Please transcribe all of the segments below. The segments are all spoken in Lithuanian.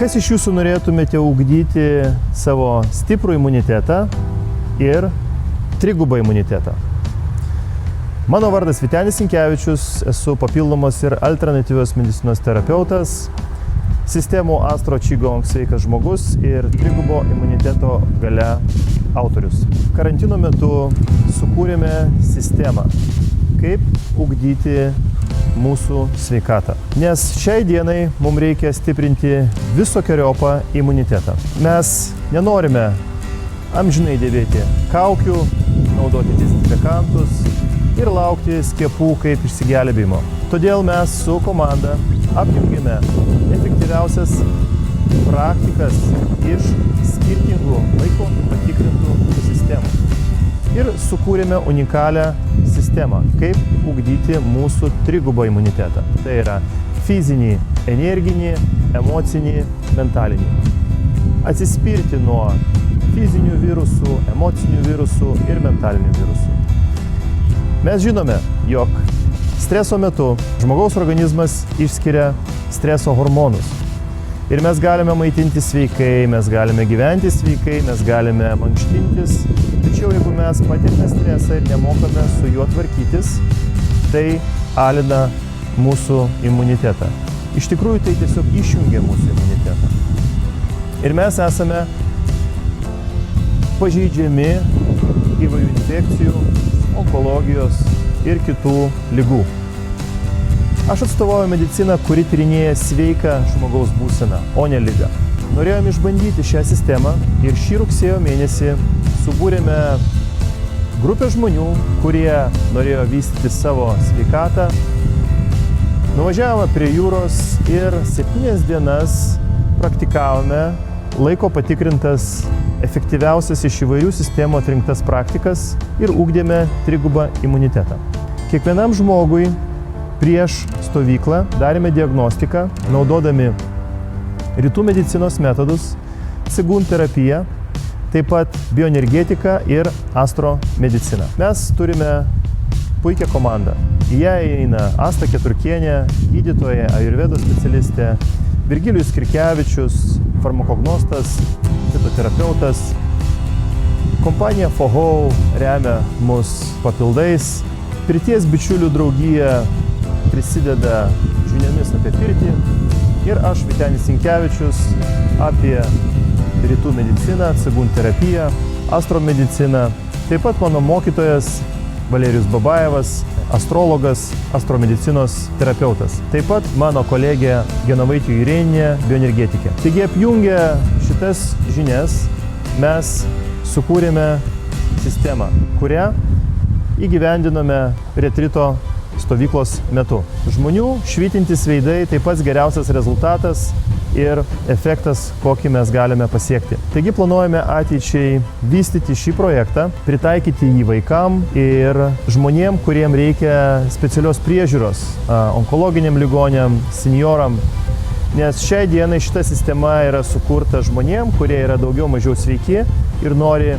Kas iš jūsų norėtumėte ugdyti savo stiprų imunitetą ir trigubą imunitetą? Mano vardas Vytenis Sinkevičius, esu papildomos ir alternatyvios medicinos terapeutas, sistemų Astro Qigong sveikas žmogus ir trigubo imuniteto galia autorius. Karantino metu sukūrėme sistemą, kaip ugdyti mūsų sveikatą. Nes šiai dienai mums reikia stiprinti visokeriopą imunitetą. Mes nenorime amžinai dėvėti kaukių, naudoti dezinfekantus ir laukti skiepų kaip išsigelbėjimo. Todėl mes su komanda apjungėme efektyviausias praktikas iš skirtingų laiko patikrintų sistemų ir sukūrėme unikalią sistemą, kaip ugdyti mūsų trigubą imunitetą. Tai yra fizinį, energinį, emocinį, mentalinį. Atsispirti nuo fizinių virusų, emocinių virusų ir mentalinių virusų. Mes žinome, jog streso metu žmogaus organizmas išskiria streso hormonus. Ir mes galime maitinti sveikai, mes galime gyventi sveikai, mes galime mankštintis. Tačiau jeigu mes patirime stresą ir nemokame su juo tvarkytis, tai alina mūsų imunitetą. Iš tikrųjų, tai tiesiog išjungia mūsų imunitetą. Ir mes esame pažeidžiami įvairių infekcijų, onkologijos ir kitų ligų. Aš atstovauju mediciną, kuri tyrinėja sveiką žmogaus būseną, o ne ligą. Norėjome išbandyti šią sistemą ir šį rugsėjo mėnesį subūrėme grupę žmonių, kurie norėjo vystyti savo sveikatą. Nuvažiavome prie jūros ir 7 dienas praktikavome laiko patikrintas efektyviausias iš įvairių sistemų atrinktas praktikas ir ugdėme trigubą imunitetą. Kiekvienam žmogui prieš stovyklą darėme diagnostiką, naudodami rytų medicinos metodus, Qigong terapiją, taip pat bioenergetiką ir Astro mediciną. Mes turime puikią komandą. Į ją įeina Asta Keturkienė, gydytoja, ajurvedos specialistė, Virgilijus Kirkevičius, farmakognostas, fitoterapeutas. Kompanija FOHO remia mus papildais. Pirties bičiulių draugija prisideda žiniomis apie pirtį ir aš, Vytenis Sinkevičius, apie rytų mediciną, Qigong terapiją, Astro mediciną. Taip pat mano mokytojas Valerijus Babajevas, astrologas, Astro medicinos terapeutas. Taip pat mano kolegė Genovaitė Jurėninė, bioenergetikė. Taigi apjungę šitas žinias mes sukūrėme sistemą, kurią įgyvendinome retrito stovyklos metu. Žmonių švytintys veidai tai pats geriausias rezultatas ir efektas, kokį mes galime pasiekti. Taigi planuojame ateičiai vystyti šį projektą, pritaikyti jį vaikam ir žmonėm, kuriem reikia specialios priežiūros, onkologiniam ligoniam, senjoram. Nes šiai dienai šita sistema yra sukurta žmonėm, kurie yra daugiau mažiau sveiki ir nori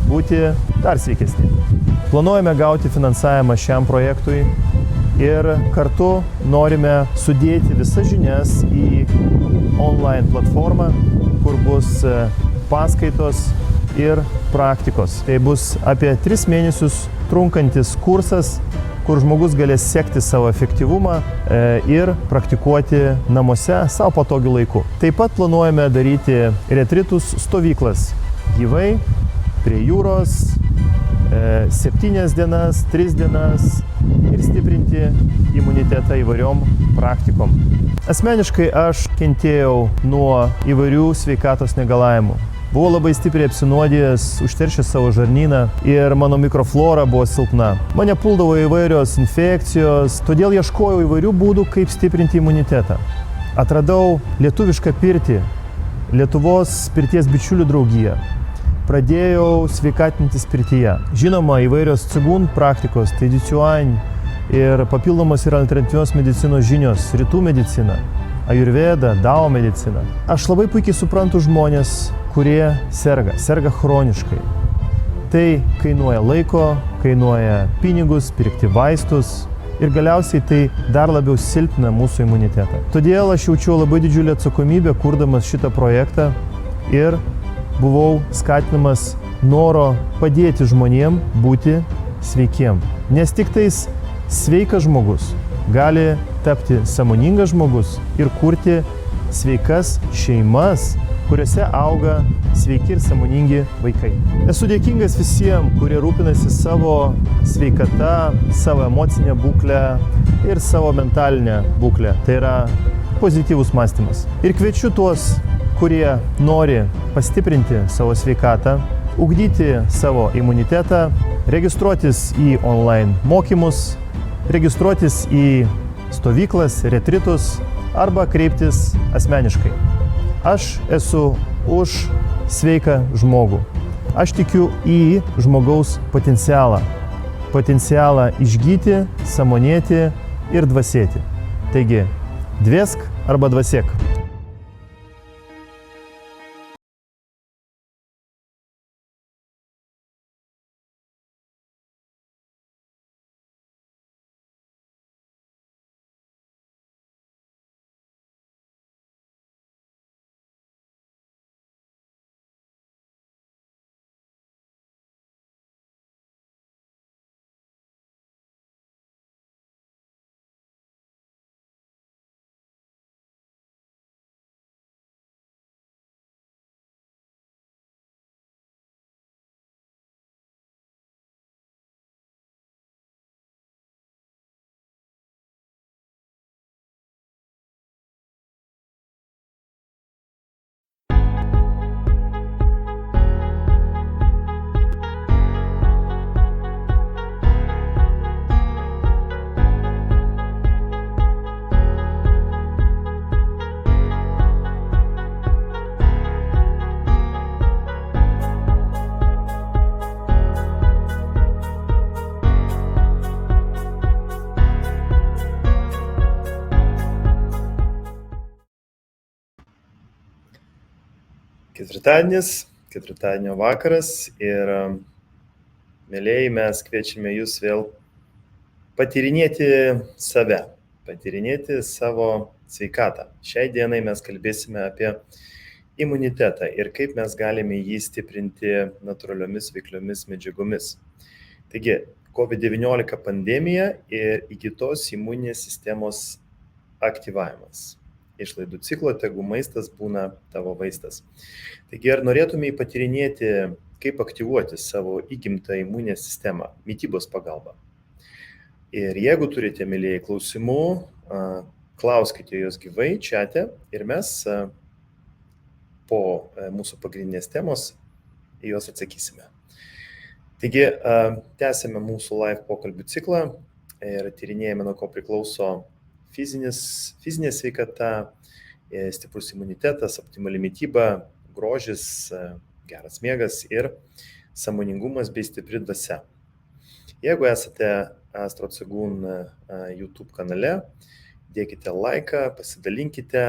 būti dar sveikesni. Planuojame gauti finansavimą šiam projektui ir kartu norime sudėti visas žinias į online platformą, kur bus paskaitos ir praktikos. Tai bus apie 3 mėnesius trunkantis kursas, kur žmogus galės sekti savo efektyvumą ir praktikuoti namuose savo patogiu laiku. Taip pat planuojame daryti retritus stovyklas gyvai, prie jūros, 7 dienas, 3 dienas ir stiprinti imunitetą įvairiom praktikom. Asmeniškai aš kentėjau nuo įvairių sveikatos negalavimų. Buvau labai stipriai apsinuodijęs, užteršęs savo žarnyną ir mano mikroflora buvo silpna. Mane puldavo įvairios infekcijos, todėl ieškojau įvairių būdų, kaip stiprinti imunitetą. Atradau lietuvišką pirtį, Lietuvos pirties bičiulių draugiją. Pradėjau sveikatintis pirtyje. Žinoma, įvairios Qigong praktikos, tai Dicuan ir papildomos ir alternatyvios medicinos žinios, rytų medicina, ajurveda, Dao medicina. Aš labai puikiai suprantu žmonės, kurie serga chroniškai. Tai kainuoja laiko, kainuoja pinigus, pirkti vaistus. ir galiausiai tai dar labiau silpnina mūsų imunitetą. Todėl aš jaučiau labai didžiulę atsakomybę, kurdamas šitą projektą ir buvau skatinamas noro padėti žmonėm būti sveikiem. Nes tik tais sveikas žmogus gali tapti sąmoningas žmogus ir kurti sveikas šeimas, kuriuose auga sveiki ir sąmoningi vaikai. Esu dėkingas visiems, kurie rūpinasi savo sveikata, savo emocinę būklę ir savo mentalinę būklę. Tai yra pozityvus mąstymas. Ir kviečiu tuos, kurie nori pastiprinti savo sveikatą, ugdyti savo imunitetą, registruotis į online mokymus, registruotis į stovyklas, retritus arba kreiptis asmeniškai. Aš esu už sveiką žmogų. Aš tikiu į žmogaus potencialą. Potencialą išgyti, sąmonėti ir dvasėti. Taigi, dvėsk arba dvasėk. Ketvirtadienio vakaras ir, mėlėjai, mes kviečiame jūs vėl patyrinėti save, patyrinėti savo sveikatą. Šiai dienai mes kalbėsime apie imunitetą ir kaip mes galime jį stiprinti natūraliomis veikliomis medžiagomis. Taigi, COVID-19 pandemija ir įgytos imuninės sistemos aktyvavimas. Išlaidų ciklo, tegu maistas būna tavo vaistas. Taigi, ar norėtume patyrinėti, kaip aktyvuoti savo įgimtą imuninę sistemą mitybos pagalba? Ir jeigu turite, mėlėjai, klausimų, klauskite jos gyvai čiate ir mes po mūsų pagrindinės temos į juos atsakysime. Taigi, tęsime mūsų live pokalbių ciklą ir tyrinėjame, nuo ko priklauso fizinė sveikata, stiprus imunitetas, optimali mityba, grožis, geras miegas ir sąmoningumas bei stipri dvasia. Jeigu esate Astro Cegun YouTube kanale, dėkite laiką, pasidalinkite,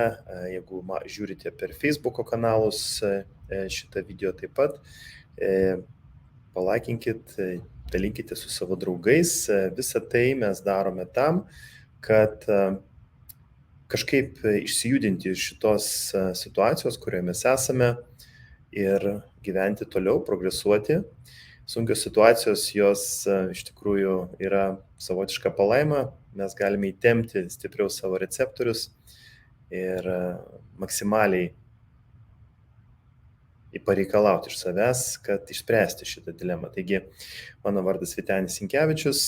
jeigu žiūrite per Facebook'o kanalus šitą video taip pat, palaikinkit, dalinkite su savo draugais. Visą tai mes darome tam, kad kažkaip išsijudinti iš šitos situacijos, kurioje mes esame ir gyventi toliau, progresuoti. Sunkios situacijos, jos iš tikrųjų yra savotiška palaima, mes galime įtempti stipriau savo receptorius ir maksimaliai pareikalauti iš savęs, kad išspręsti šitą dilemą. Taigi, mano vardas Vytenis Sinkevičius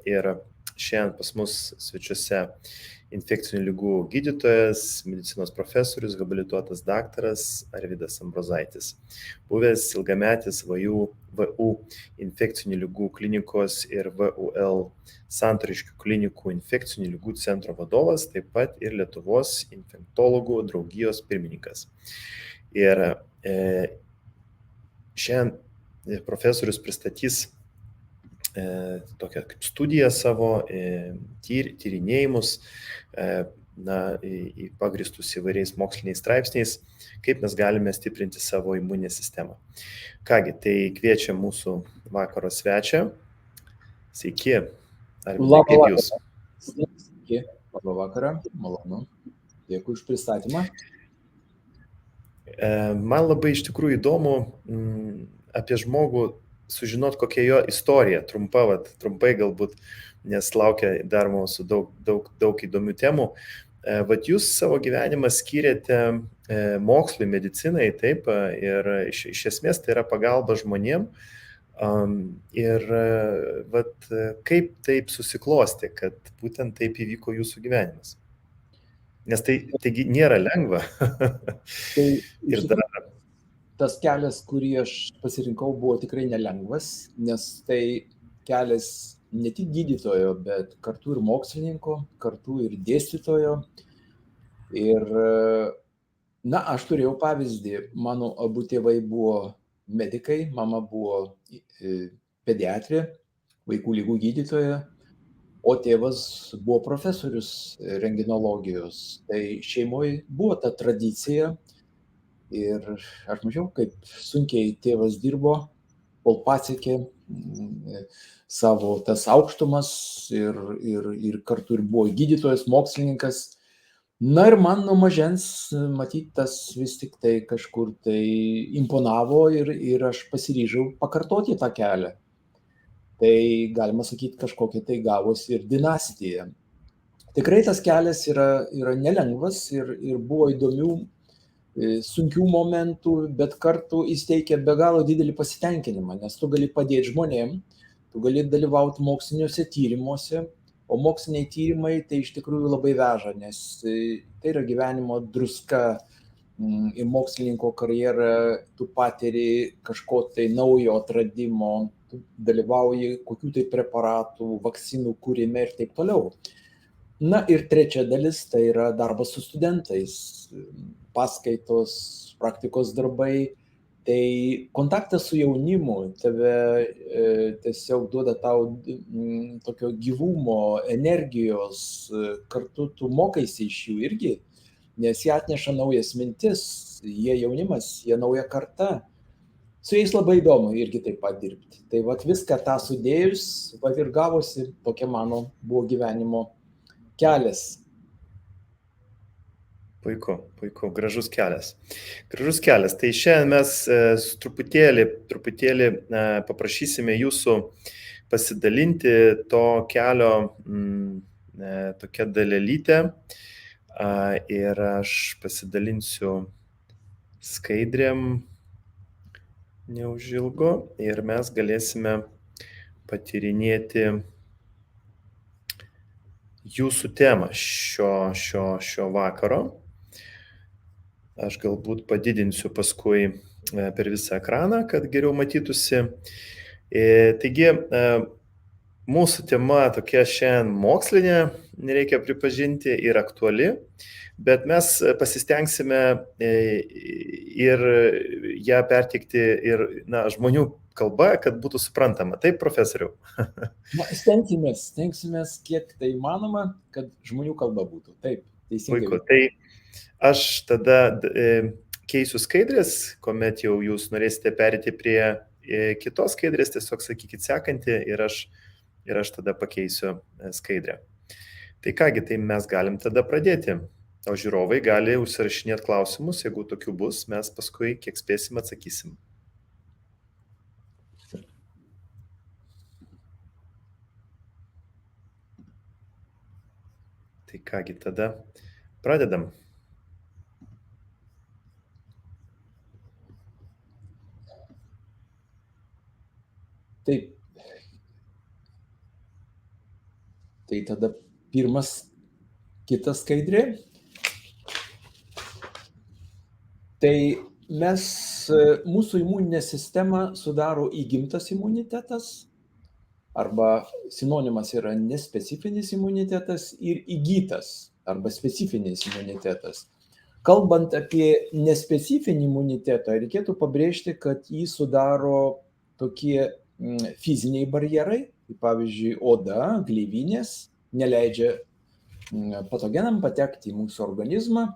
ir šiandien pas mus svečiuose infekcinių ligų gydytojas, medicinos profesorius, habilituotas daktaras Arvydas Ambrozaitis, buvęs ilgametis VU infekcinių ligų klinikos ir VUL Santariškių klinikų infekcinių ligų centro vadovas, taip pat ir Lietuvos infektologų draugijos pirmininkas. Ir šiandien profesorius pristatys tokią kaip studiją savo, tyrinėjimus, pagristus įvairiais moksliniais straipsniais, kaip mes galime stiprinti savo imuninę sistemą. Kągi, tai kviečiam mūsų vakaro svečią. Sveiki, Arvydai, kaip jūs? Sveiki, labą vakarą, malonu. Dėkui už pristatymą. Man labai iš tikrųjų įdomu apie žmogų sužinot, kokia jo istorija, trumpai galbūt, nes laukia dar mūsų daug įdomių temų. Vat jūs savo gyvenimą skyrėte mokslui, medicinai, taip, ir iš esmės tai yra pagalba žmonėm. Ir vat kaip taip susiklosti, kad būtent taip įvyko jūsų gyvenimas? Nes taigi nėra lengva. Tai Ir iš tikrųjų, tas kelias, kurį aš pasirinkau, buvo tikrai nelengvas, nes tai kelias ne tik gydytojo, bet kartu ir mokslininko, kartu ir dėstytojo. Ir, na, aš turėjau pavyzdį, mano abu tėvai buvo medikai, mama buvo pediatrė, vaikų ligų gydytoja, o tėvas buvo profesorius renginologijos. Tai šeimoje buvo ta tradicija ir aš mačiau, kaip sunkiai tėvas dirbo, kol pasiekė savo tas aukštumas ir kartu ir buvo gydytojas, mokslininkas. Na ir man nuo mažens, matyt, tas vis tik tai kažkur tai imponavo ir aš pasiryžau pakartoti tą kelią. Tai galima sakyti, kažkokia tai gavosi ir dinastija. Tikrai tas kelias yra nelengvas ir buvo įdomių, sunkių momentų, bet kartu jis teikia be galo didelį pasitenkinimą, nes tu gali padėti žmonėm, tu gali dalyvauti moksliniuose tyrimuose, o moksliniai tyrimai tai iš tikrųjų labai veža, nes tai yra gyvenimo druska. Į mokslininko karjerą tu patiri kažko tai naujo atradimo, tu dalyvauji kokių tai preparatų, vakcinų kūrime ir taip toliau. Na ir trečia dalis tai yra darbas su studentais, paskaitos, praktikos darbai. Tai kontaktas su jaunimu tave tiesiog duoda tau tokio gyvumo, energijos, kartu tu mokaisi iš jų irgi, nes jie atneša naujas mintis, jie jaunimas, jie nauja karta. Su jais labai įdomu irgi taip pat dirbti. Tai vat viską tą sudėjus, vat ir gavosi, tokia mano buvo gyvenimo kelias. Puiku, gražus kelias. Tai šiandien mes truputėlį paprašysime jūsų pasidalinti to kelio tokią dalelytę. Ir aš pasidalinsiu skaidrėm neužilgo ir mes galėsime patyrinėti jūsų temą šio vakaro. Aš galbūt padidinsiu paskui per visą ekraną, kad geriau matytųsi. Taigi, mūsų tema tokia šiandien mokslinė, nereikia pripažinti, ir aktuali, bet mes pasistengsime ir ją perteikti ir žmonių kalba, kad būtų suprantama. Taip, profesoriau? Na, stengsimės, kiek tai įmanoma, kad žmonių kalba būtų. Taip, teisingai. Puiku, tai aš tada keisiu skaidrės, kuomet jau jūs norėsite perėti prie kitos skaidrės, tiesiog sakykit sekantį ir aš tada pakeisiu skaidrę. Tai kągi, tai mes galim tada pradėti, o žiūrovai gali užsirašinėti klausimus, jeigu tokių bus, mes paskui kiek spėsim atsakysim. Tai kągi, tada pradedam. Taip. Tai tada kita skaidrė. Tai mūsų imuninę sistemą sudaro įgimtas imunitetas, arba sinonimas yra nespecifinis imunitetas ir įgytas, arba specifinis imunitetas. Kalbant apie nespecifinį imunitetą, reikėtų pabrėžti, kad jį sudaro tokie fiziniai barjerai, pavyzdžiui, oda, gleivinės, neleidžia patogenam patekti į mūsų organizmą.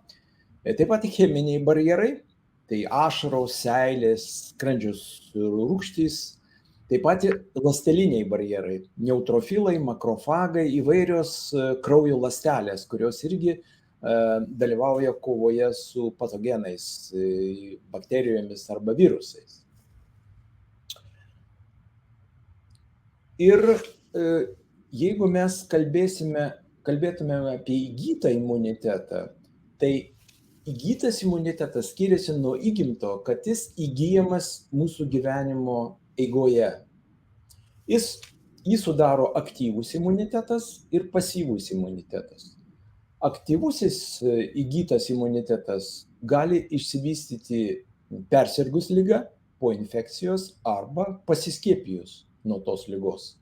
Taip pat cheminiai barjerai, tai ašaros, seilės, skrandžio rūgštys, Taip pat ir ląsteliniai barjerai, neutrofilai, makrofagai, įvairios kraujo ląstelės, kurios irgi dalyvauja kovoje su patogenais, bakterijomis arba virusais. Ir jeigu mes kalbėtume apie įgytą imunitetą, tai įgytas imunitetas skiriasi nuo įgimto, kad jis įgyjamas mūsų gyvenimo eigoje. Jį sudaro aktyvus imunitetas ir pasyvus imunitetas. Aktyvusis įgytas imunitetas gali išsivystyti persirgus ligą po infekcijos arba pasiskiepijus nuo tos ligos.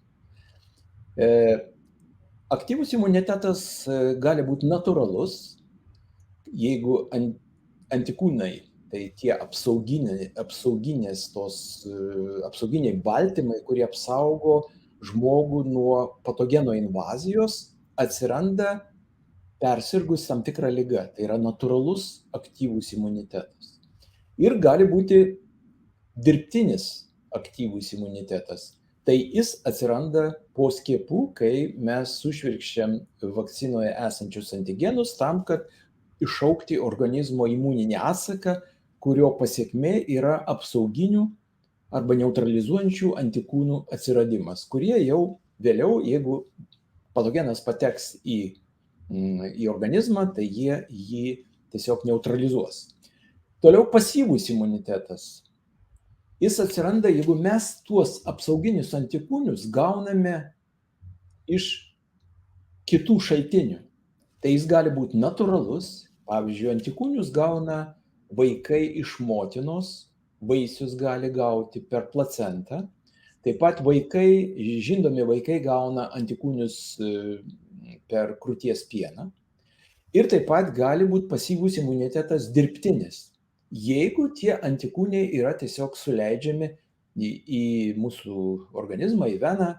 Aktyvus imunitetas gali būti natūralus, jeigu antikūnai, tai tie apsauginiai baltymai, kurie apsaugo žmogų nuo patogeno invazijos, atsiranda persirgus tam tikrą ligą. Tai yra natūralus aktyvus imunitetas. Ir gali būti dirbtinis aktyvus imunitetas. Tai jis atsiranda po skiepų, kai mes sušvirkščiam vakcinoje esančius antigenus tam, kad iššaukti organizmo imuninį atsaką, kurio pasekmė yra apsauginių arba neutralizuojančių antikūnų atsiradimas, kurie jau vėliau, jeigu patogenas pateks į organizmą, tai jie jį tiesiog neutralizuos. Toliau pasyvus imunitetas. Jis atsiranda, jeigu mes tuos apsauginius antikūnius gauname iš kitų šaltinių. Tai jis gali būti natūralus. Pavyzdžiui, antikūnius gauna vaikai iš motinos, vaisius gali gauti per placentą. Taip pat žindomi vaikai gauna antikūnius per krūties pieną. Ir taip pat gali būti pasyvus imunitetas dirbtinis, jeigu tie antikūniai yra tiesiog suleidžiami į mūsų organizmą, į veną,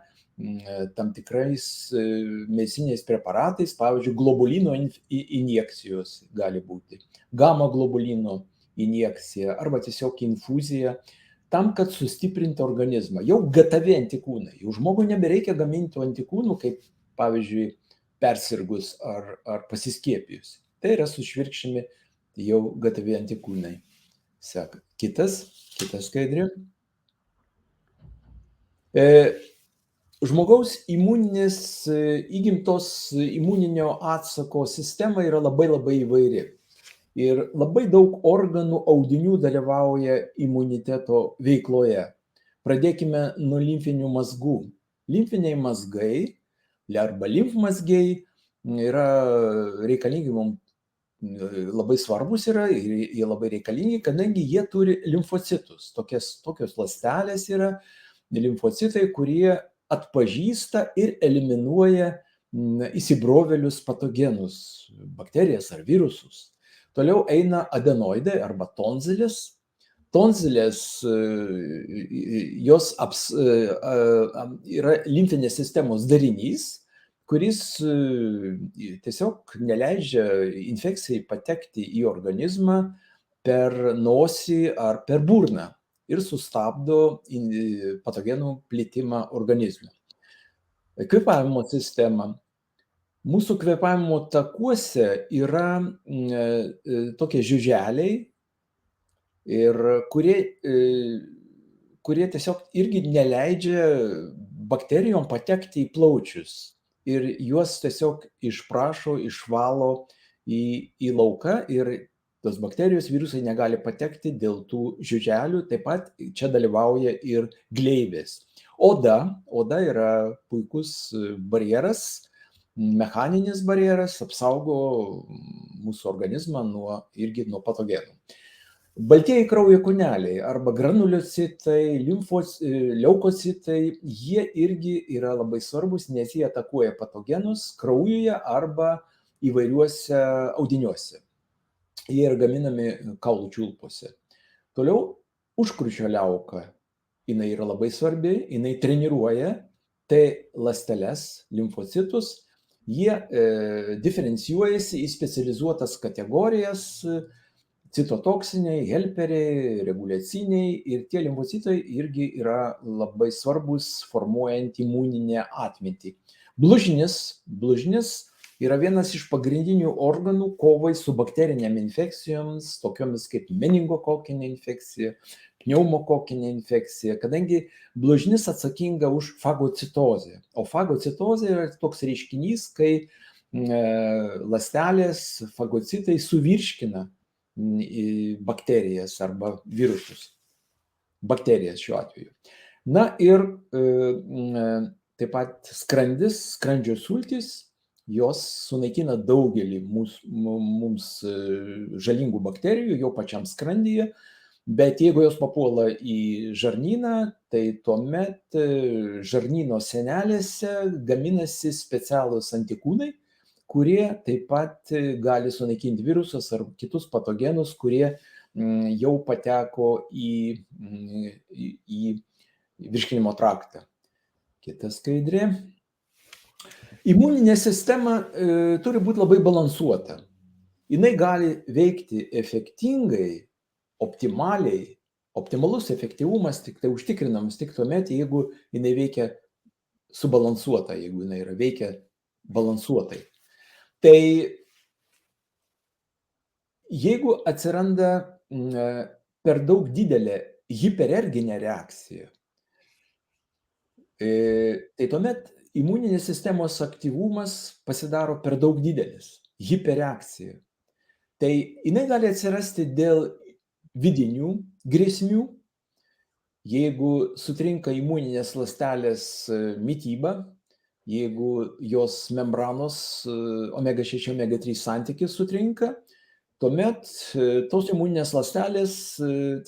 tam tikrais medicininiais preparatais, pavyzdžiui, globulino injekcijos gali būti, gamma globulino injekcija arba tiesiog infuzija, tam, kad sustiprinti organizmą. Jau gatavė antikūnai. Jau žmogui nebereikia gaminti antikūnų, kaip pavyzdžiui, persirgus ar pasiskiepijus. Tai yra sušvirkščiami jau gatavė antikūnai. Seka. Kita skaidrė. Žmogaus įgimtos imuninio atsako sistema yra labai įvairi. Ir labai daug organų audinių dalyvauja imuniteto veikloje. Pradėkime nuo limfinių mazgų. Limfiniai mazgai arba limfmazgiai yra reikalingi mums, labai svarbus yra ir jie labai reikalingi, kadangi jie turi limfocitus. Tokios ląstelės yra limfocitai, kurie atpažįsta ir eliminuoja įsibrovėlius patogenus, bakterijas ar virusus. Toliau eina adenoidai arba tonzilės. Tonzilės jos yra limfinės sistemos darinys, kuris tiesiog neleidžia infekcijai patekti į organizmą per nosį ar per burną ir sustabdo patogenų plitimą organizme. Kvėpavimo sistema. Mūsų kvėpavimo takuose yra tokie žiuželiai, kurie tiesiog irgi neleidžia bakterijom patekti į plaučius ir juos tiesiog išprašo, išvalo į lauką ir tos bakterijos, virusai negali patekti dėl tų žiuželių. Taip pat čia dalyvauja ir gleivės. Oda yra puikus barjeras, mechaninis barjeras, apsaugo mūsų organizmą nuo patogenų. Baltieji kraujo kūneliai arba granuliocitai, leukocitai, jie irgi yra labai svarbus, nes jie atakuoja patogenus kraujuje arba įvairiuose audiniuose. Jie yra gaminami kaulų čiulpuose. Toliau užkrūčio liauka. Jinai yra labai svarbi, jinai treniruoja T ląsteles, limfocitus. Jie diferencijuojasi į specializuotas kategorijas, citotoksiniai, helperiai, reguliaciniai ir tie limfocitai irgi yra labai svarbus formuojant imuninę atmintį. Blužnis yra vienas iš pagrindinių organų kovai su bakterinėm infekcijoms, tokiomis kaip meningokokinė infekcija, pneumokokinė infekcija, kadangi blužnis atsakinga už fagocitozę. O fagocitozė yra toks reiškinys, kai ląstelės, fagocitai suvirškina bakterijas arba virusus. Bakterijas šiuo atveju. Na ir taip pat skrandis, skrandžio sultys, jos sunaikina daugelį mums žalingų bakterijų jau pačiam skrandyje, bet jeigu jos papuola į žarnyną, tai tuomet žarnyno sienelėse gaminasi specialūs antikūnai, kurie taip pat gali sunaikinti virusus ar kitus patogenus, kurie jau pateko į virškinimo traktą. Kita skaidrė. Imuninė sistema turi būti labai balansuota. Jinai gali veikti efektingai, optimaliai. Optimalus efektyvumas tik tai užtikrinamas tik tuomet, jeigu jinai veikia subalansuota, jeigu jinai veikia balansuotai. Tai jeigu atsiranda per daug didelė hipererginė reakcija, tai tuomet imuninės sistemos aktyvumas pasidaro per daug didelis, hiperreakcija. Tai jinai gali atsirasti dėl vidinių grėsmių, jeigu sutrinka imuninės ląstelės mityba, jeigu jos membranos omega-6, omega-3 santykis sutrinka, tuomet tos imuninės ląstelės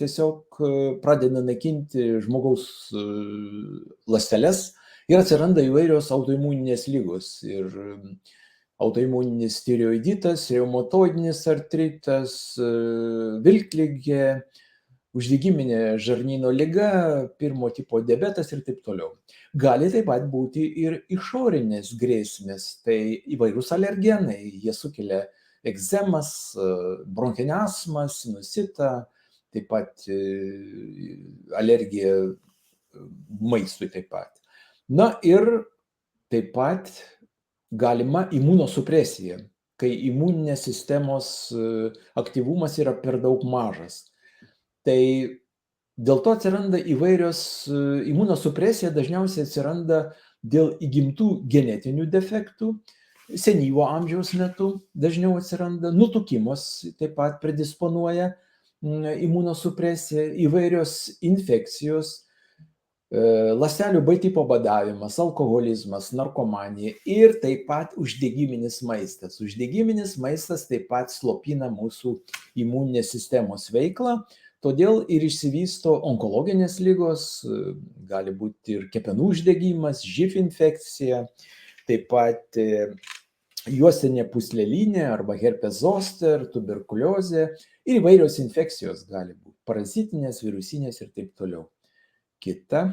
tiesiog pradeda naikinti žmogaus ląsteles ir atsiranda įvairios autoimuninės ligos. Ir autoimuninis tireoiditas, reumatoidinis artritas, vilkligė, uždegiminė žarnyno liga, pirmo tipo diabetas ir taip toliau. Gali taip pat būti ir išorinės grėsmės, tai įvairūs alergenai, jie sukelia egzemas, bronchinę astmą, sinusitą, taip pat alergija maistui taip pat. Na ir taip pat galima imunosupresija, kai imuninės sistemos aktyvumas yra per daug mažas. Tai dėl to atsiranda įvairios, imunosupresija dažniausiai atsiranda dėl įgimtų genetinių defektų, senyvo amžiaus metu dažniau atsiranda, nutukimas taip pat predisponuoja imunosupresiją, įvairios infekcijos, ląstelių B tipo badavimas, alkoholizmas, narkomanija ir taip pat uždegiminis maistas. Uždegiminis maistas taip pat slopina mūsų imuninės sistemos veiklą, todėl ir išsivysto onkologinės ligos, gali būti ir kepenų uždegimas, živ infekcija, taip pat juostinė pūslelinė arba herpes zoster, tuberkuliozė ir įvairios infekcijos gali būti, parazitinės, virusinės ir taip toliau. Kita.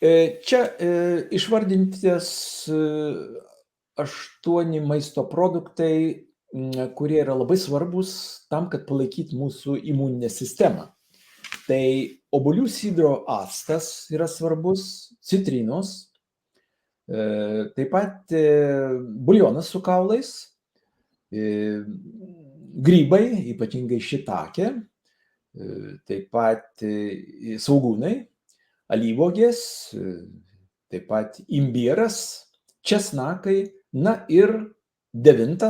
Čia išvardintis 8 maisto produktai, kurie yra labai svarbus tam, kad palaikytų mūsų imuninę sistemą. Tai obuolių sidro actas yra svarbus, citrinos, taip pat buljonas su kaulais, grybai, ypatingai šitakė, taip pat svogūnai, alyvuogės, taip pat imbieras, česnakai, na ir 9,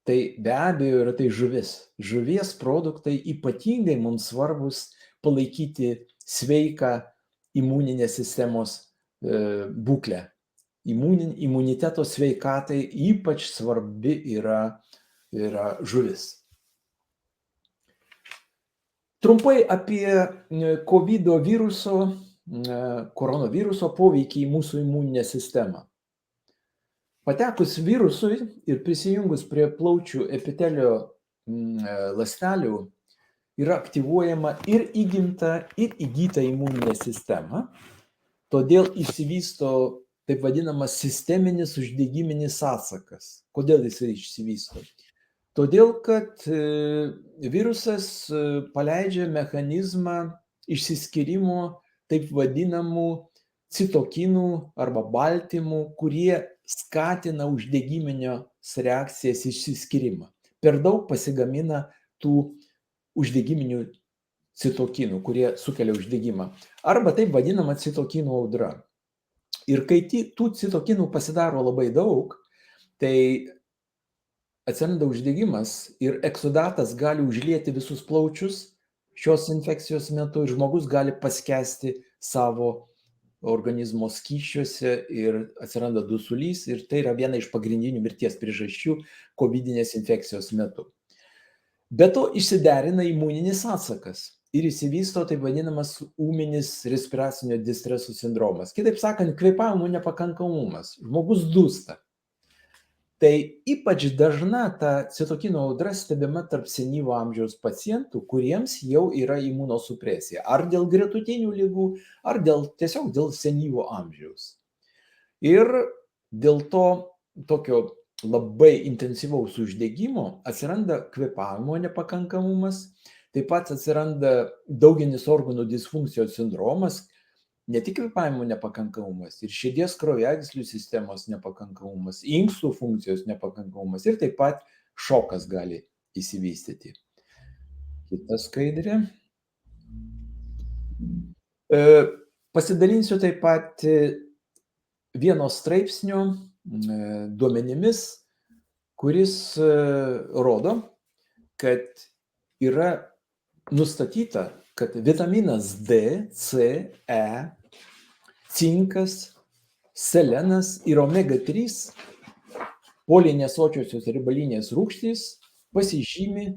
tai be abejo yra tai žuvis. Žuvies produktai ypatingai mums svarbus palaikyti sveiką imuninės sistemos būklę. Imuniteto sveikatai ypač svarbi yra žuvis. Trumpai apie COVID viruso, koronaviruso poveikį į mūsų imuninę sistemą. Patekus virusui ir prisijungus prie plaučių epitelio ląstelių yra aktyvuojama ir įgimta, ir įgyta imuninė sistema, todėl išsivysto taip vadinamas sisteminis uždegiminis atsakas. Kodėl jis išsivysto? Todėl, kad virusas paleidžia mechanizmą išsiskyrimo taip vadinamų citokinų arba baltymų, kurie skatina uždegiminės reakcijas išsiskyrimą. Per daug pasigamina tų uždegiminių citokinų, kurie sukelia uždegimą. Arba taip vadinama citokinų audra. Ir kai tų citokinų pasidaro labai daug, tai atsiranda uždegimas ir eksudatas gali užlieti visus plaučius šios infekcijos metu ir žmogus gali paskesti savo organizmo skysčiuose ir atsiranda dusulys ir tai yra viena iš pagrindinių mirties priežasčių kovidinės infekcijos metu. Be to išsiderina imuninis atsakas ir išsivysto taip vadinamas ūminis respiracinio distreso sindromas. Kitaip sakant, kvėpavimo nepakankamumas. Žmogus dūsta. Tai ypač dažna ta citokinų audra stebima tarp senyvo amžiaus pacientų, kuriems jau yra imunosupresija. Ar dėl gretutinių ligų, ar tiesiog dėl senyvo amžiaus. Ir dėl to tokio labai intensyvaus uždegimo atsiranda kvėpavimo nepakankamumas, taip pat atsiranda dauginis organų disfunkcijos sindromas, ne tik kvėpavimo nepakankamumas, ir širdies kraujagyslių sistemos nepakankamumas, inkstų funkcijos nepakankamumas ir taip pat šokas gali įsivystyti. Kita skaidrė. Pasidalinsiu taip pat vieno straipsnio duomenimis, kuris rodo, kad yra nustatyta, kad vitaminas D, C, E, cinkas, selenas ir omega-3 polinesočiosios riebalinės rūgštys pasižymi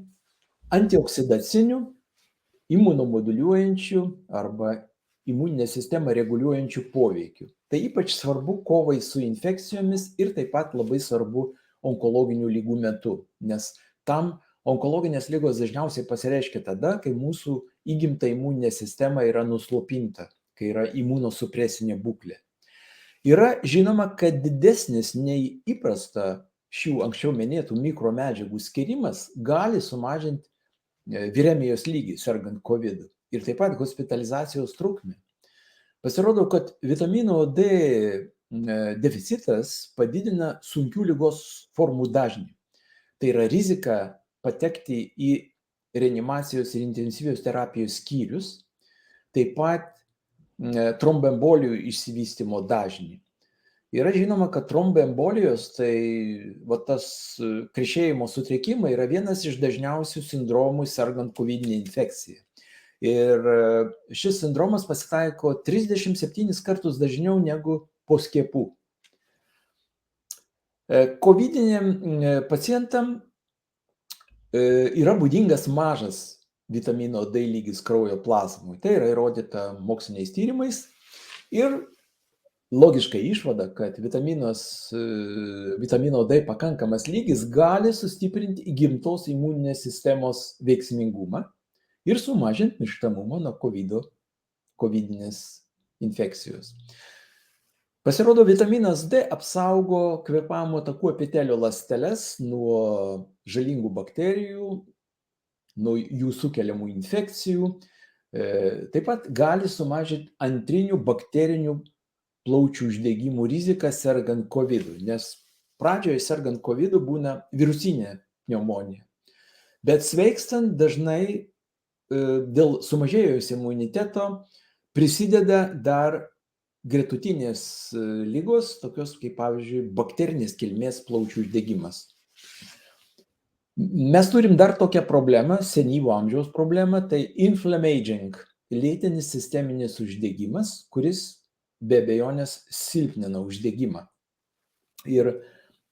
antioksidaciniu, imunomoduliuojančiu arba imuninę sistemą reguliuojančiu poveikiu. Tai ypač svarbu kovai su infekcijomis ir taip pat labai svarbu onkologinių ligų metu, nes tam onkologinės ligos dažniausiai pasireiškia tada, kai mūsų įgimta imuninė sistema yra nuslopinta, kai yra imunosupresinė būklė. Yra žinoma, kad didesnis nei įprasta šių anksčiau minėtų mikromedžiagų skyrimas gali sumažinti viremijos lygį sergant COVID ir taip pat hospitalizacijos trukmę. Pasirodo, kad vitamino D deficitas padidina sunkių ligos formų dažnį. Tai yra rizika patekti į reanimacijos ir intensyvios terapijos skyrius, taip pat tromboembolijų išsivystymo dažnį. Yra žinoma, kad tromboembolijos, tai tas krešėjimo sutrikimai yra vienas iš dažniausių sindromų sergant kovidinę infekciją. Ir šis sindromas pasitaiko 37 kartus dažniau negu po skiepų. Kovidiniam pacientam yra būdingas mažas vitamino D lygis kraujo plazmoje. Tai yra įrodyta moksliniais tyrimais ir logiška išvada, kad vitamino D pakankamas lygis gali sustiprinti įgimtos imuninės sistemos veiksmingumą ir sumažinti mirštamumą nuo kovidinės infekcijos. Pasirodo, vitaminas D apsaugo kvėpavimo takų epitelio ląsteles nuo žalingų bakterijų, nuo jų sukeliamų infekcijų. Taip pat gali sumažinti antrinių bakterinių plaučių uždegimų riziką sergant COVID, nes pradžioje sergant COVID būna virusinė pneumonija. Bet sveikstant dažnai dėl sumažėjusio imuniteto prisideda dar gretutinės ligos, tokios kaip, pavyzdžiui, bakterinės kilmės plaučių uždegimas. Mes turim dar tokią problemą, senyvo amžiaus problemą, tai inflammaging, lėtinis sisteminis uždegimas, kuris be abejonės silpnina uždegimą. Ir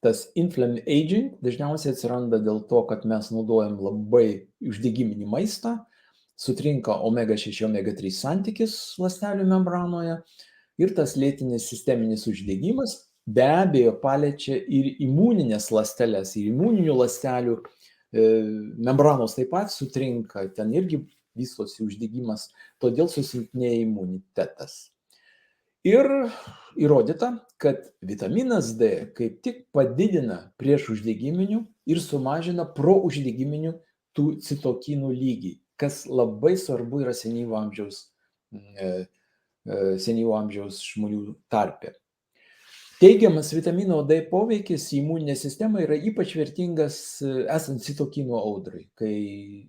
tas inflammaging dažniausiai atsiranda dėl to, kad mes naudojam labai uždegiminį maistą, sutrinka omega-6, omega-3 santykis ląstelių membranoje ir tas lėtinis sisteminis uždegimas be abejo paliečia ir imuninės ląsteles, ir imuninių ląstelių membranos taip pat sutrinka, ten irgi vystosi uždegimas, todėl susilpnėja imunitetas. Ir įrodyta, kad vitaminas D kaip tik padidina priešuždegiminių ir sumažina prouždegiminių tų citokinų lygį, kas labai svarbu yra senyvo amžiaus žmonių tarpe. Teigiamas vitamino D poveikis imuninė sistema yra ypač vertingas esant citokinų audrai, kai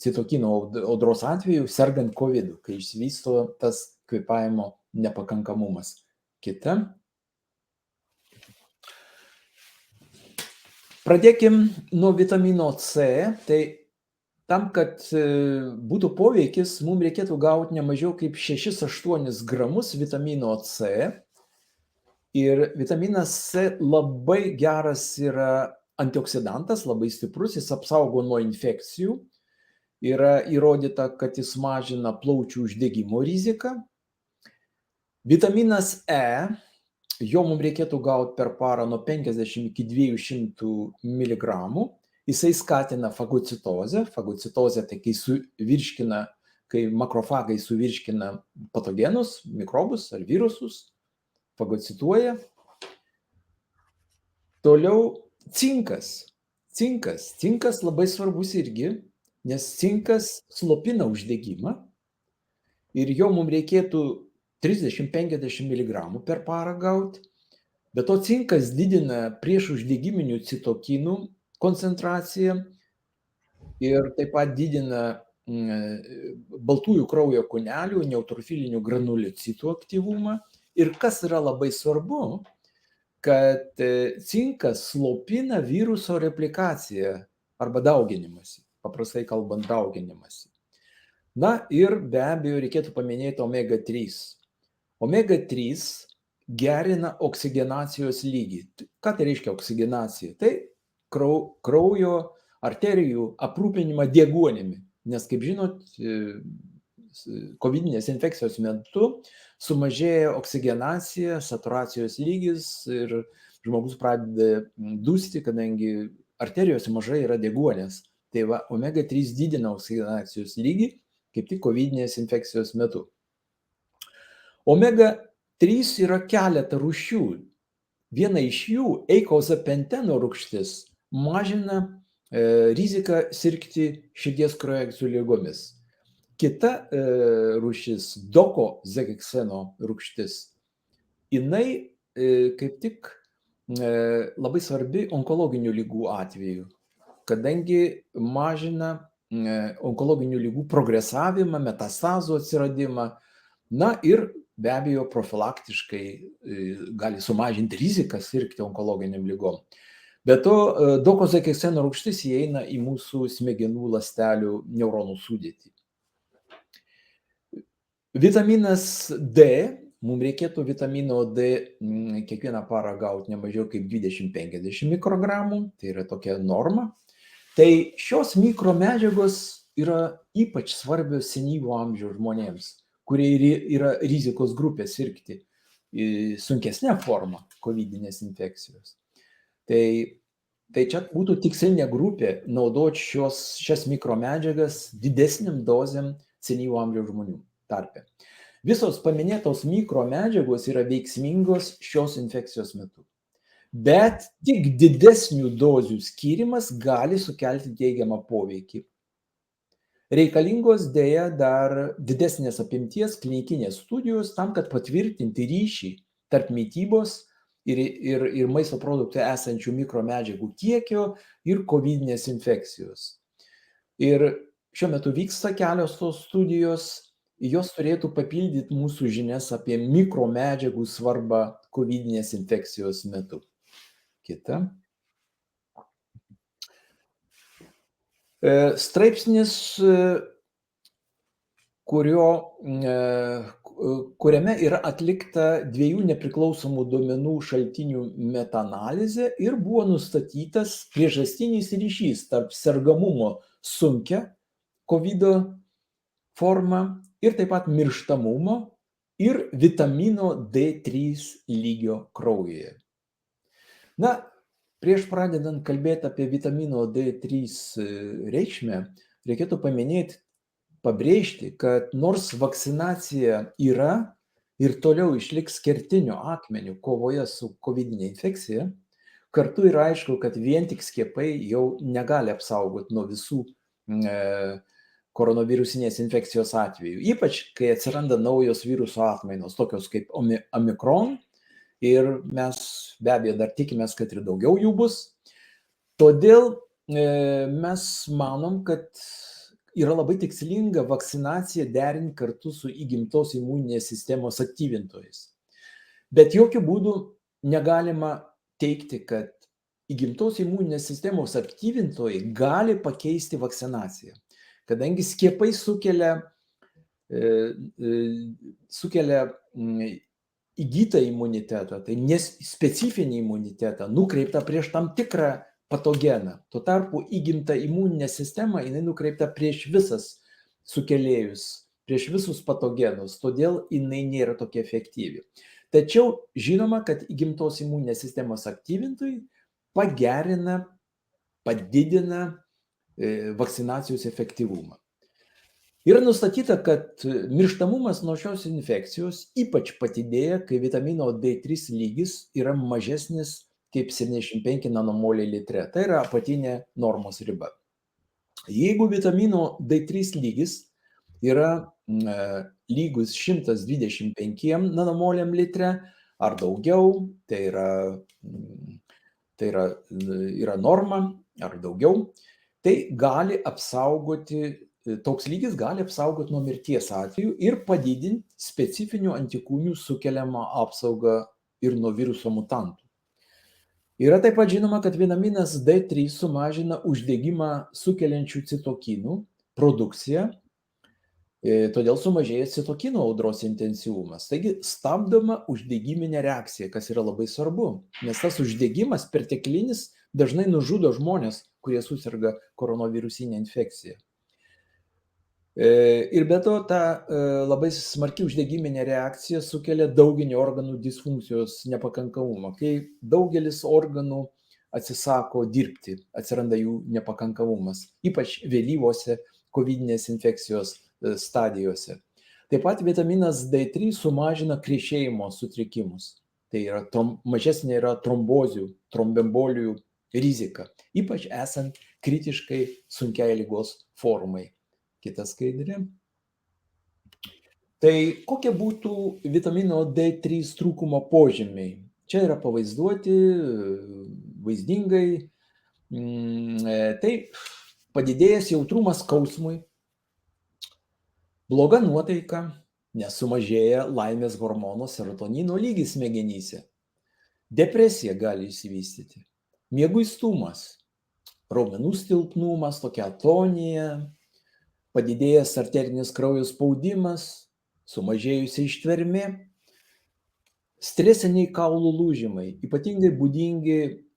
citokinų audros atveju sergant COVID, kai išsivysto tas kvėpavimo nepakankamumas. Kita. Pradėkim nuo vitamino C. Tai tam, kad būtų poveikis, mums reikėtų gauti ne mažiau kaip 6-8 gramus vitamino C. Ir vitaminas C labai geras yra antioksidantas, labai stiprus, jis apsaugo nuo infekcijų. Yra įrodyta, kad jis mažina plaučių uždegimo riziką. Vitaminas E, jo mums reikėtų gauti per parą nuo 50 iki 200 mg. Jisai skatina fagocitozę. Fagocitozė tai kai makrofagai suvirškina patogenus, mikrobus ar virusus, fagocituoja. Toliau cinkas. Cinkas labai svarbus irgi, nes cinkas slopina uždegimą ir jo mums reikėtų 30-50 mg per parą gauti. Be to cinkas didina priešuždegiminių citokinų koncentraciją ir taip pat didina baltųjų kraujo kūnelių, neutrofilinių granulocitų aktyvumą. Ir kas yra labai svarbu, kad cinkas slopina viruso replikaciją arba dauginimąsi, paprastai kalbant dauginimąsi. Na ir be abejo reikėtų paminėti omega-3. Omega-3 gerina oksigenacijos lygį. Ką tai reiškia oksigenacija? Tai kraujo arterijų aprūpinimą deguonimi. Nes, kaip žinot, kovidinės infekcijos metu sumažėja oksigenacija, saturacijos lygis ir žmogus pradeda dusti, kadangi arterijose mažai yra deguonės. Tai va, omega-3 didina oksigenacijos lygį kaip tik kovidinės infekcijos metu. Omega-3 yra keletą rūšių. Viena iš jų, eikozapenteno rūgštis, mažina riziką sirgti širdies kraujagyslių ligomis. Kita rūšis, dokozekseno rūgštis, jinai kaip tik labai svarbi onkologinių ligų atveju, kadangi mažina onkologinių ligų progresavimą, metastazų atsiradimą, na ir be abejo profilaktiškai gali sumažinti riziką sirgti onkologiniam ligom. Be to, dokozekseno rūgštis įeina į mūsų smegenų ląstelių neuronų sudėtį. Vitaminas D, mums reikėtų vitamino D kiekvieną parą gauti ne mažiau kaip 20-50 mikrogramų, tai yra tokia norma. Tai šios mikromedžiagos yra ypač svarbios senyvo amžiaus žmonėms, kurie yra rizikos grupė sirgti sunkesnė forma kovidinės infekcijos. Tai čia būtų tikslinė grupė naudoti šias mikromedžiagas didesniam dozėm senyvo amžiaus žmonių tarpe. Visos paminėtos mikromedžiagos yra veiksmingos šios infekcijos metu. Bet tik didesnių dozių skyrimas gali sukelti teigiamą poveikį. Reikalingos dėja dar didesnės apimties klinikinės studijos tam, kad patvirtinti ryšį tarp mitybos ir maisto produkte esančių mikromedžiagų kiekio ir kovidinės infekcijos. Ir šiuo metu vyksta kelios tos studijos, jos turėtų papildyti mūsų žinias apie mikromedžiagų svarbą kovidinės infekcijos metu. Kita. Straipsnis, kuriame yra atlikta 2 nepriklausomų duomenų šaltinių metaanalizė ir buvo nustatytas priežastinis ryšys tarp sergamumo sunkia COVID forma ir taip pat mirštamumo ir vitamino D3 lygio kraujyje. Na, prieš pradedant kalbėti apie vitamino D3 reikšmę, reikėtų pabrėžti, kad nors vakcinacija yra ir toliau išliks kertiniu akmeniu kovoje su COVID infekcija, kartu yra aišku, kad vien tik skiepai jau negali apsaugoti nuo visų koronavirusinės infekcijos atvejų, ypač kai atsiranda naujos viruso atmainos, tokios kaip Omikron, ir mes be abejo dar tikimės, kad ir daugiau jų bus. Todėl mes manom, kad yra labai tikslinga vakcinaciją derinti kartu su įgimtos imuninės sistemos aktyvintojais. Bet jokių būdų negalima teigti, kad įgimtos imuninės sistemos aktyvintojai gali pakeisti vakcinaciją, kadangi skiepai sukelia įgytą imunitetą, tai nespecifinį imunitetą, nukreiptą prieš tam tikrą patogeną. Tuo tarpu įgimta imuninė sistema, jinai nukreipta prieš visas sukėlėjus, prieš visus patogenus, todėl jinai nėra tokia efektyvi. Tačiau žinoma, kad įgimtos imuninės sistemos aktyvintojai pagerina, padidina vakcinacijos efektyvumą. Yra nustatyta, kad mirštamumas nuo šios infekcijos ypač padidėja, kai vitamino D3 lygis yra mažesnis kaip 75 nanomoliai litre. Tai yra apatinė normos riba. Jeigu vitamino D3 lygis yra lygus 125 nanomoliam litre ar daugiau, tai yra norma ar daugiau, tai gali apsaugoti, toks lygis gali apsaugoti nuo mirties atveju ir padidinti specifinių antikūnių sukeliamą apsaugą ir nuo viruso mutantų. Yra taip pat žinoma, kad vitaminas D3 sumažina uždegimą sukeliančių citokinų produkciją, todėl sumažėja citokinų audros intensyvumas. Taigi stabdoma uždegiminė reakcija, kas yra labai svarbu, nes tas uždegimas perteklinis dažnai nužudo žmonės, kurie suserga koronavirusinę infekciją. Ir be to, ta labai smarki uždegiminė reakcija sukelia dauginių organų disfunkcijos nepakankamumą. Kai daugelis organų atsisako dirbti, atsiranda jų nepakankamumas, ypač vėlyvose kovidinės infekcijos stadijose. Taip pat vitaminas D3 sumažina krešėjimo sutrikimus. Tai yra mažesnė yra trombozių, trombembolijų rizika, ypač esant kritiškai sunkiai ligos formai. Kita skaidrė. Tai kokie būtų vitamino D3 trūkumo požymiai? Čia yra pavaizduoti vaizdingai. Tai padidėjęs jautrumas skausmui, bloga nuotaika, nes sumažėja laimės hormono serotonino lygis smegenyse. Depresija gali išsivystyti, mieguistumas, raumenų silpnumas, tokia atonija, padidėjęs arterinis kraujo spaudimas, sumažėjusi ištvermė, stresiniai kaulų lūžimai, ypatingai būdingi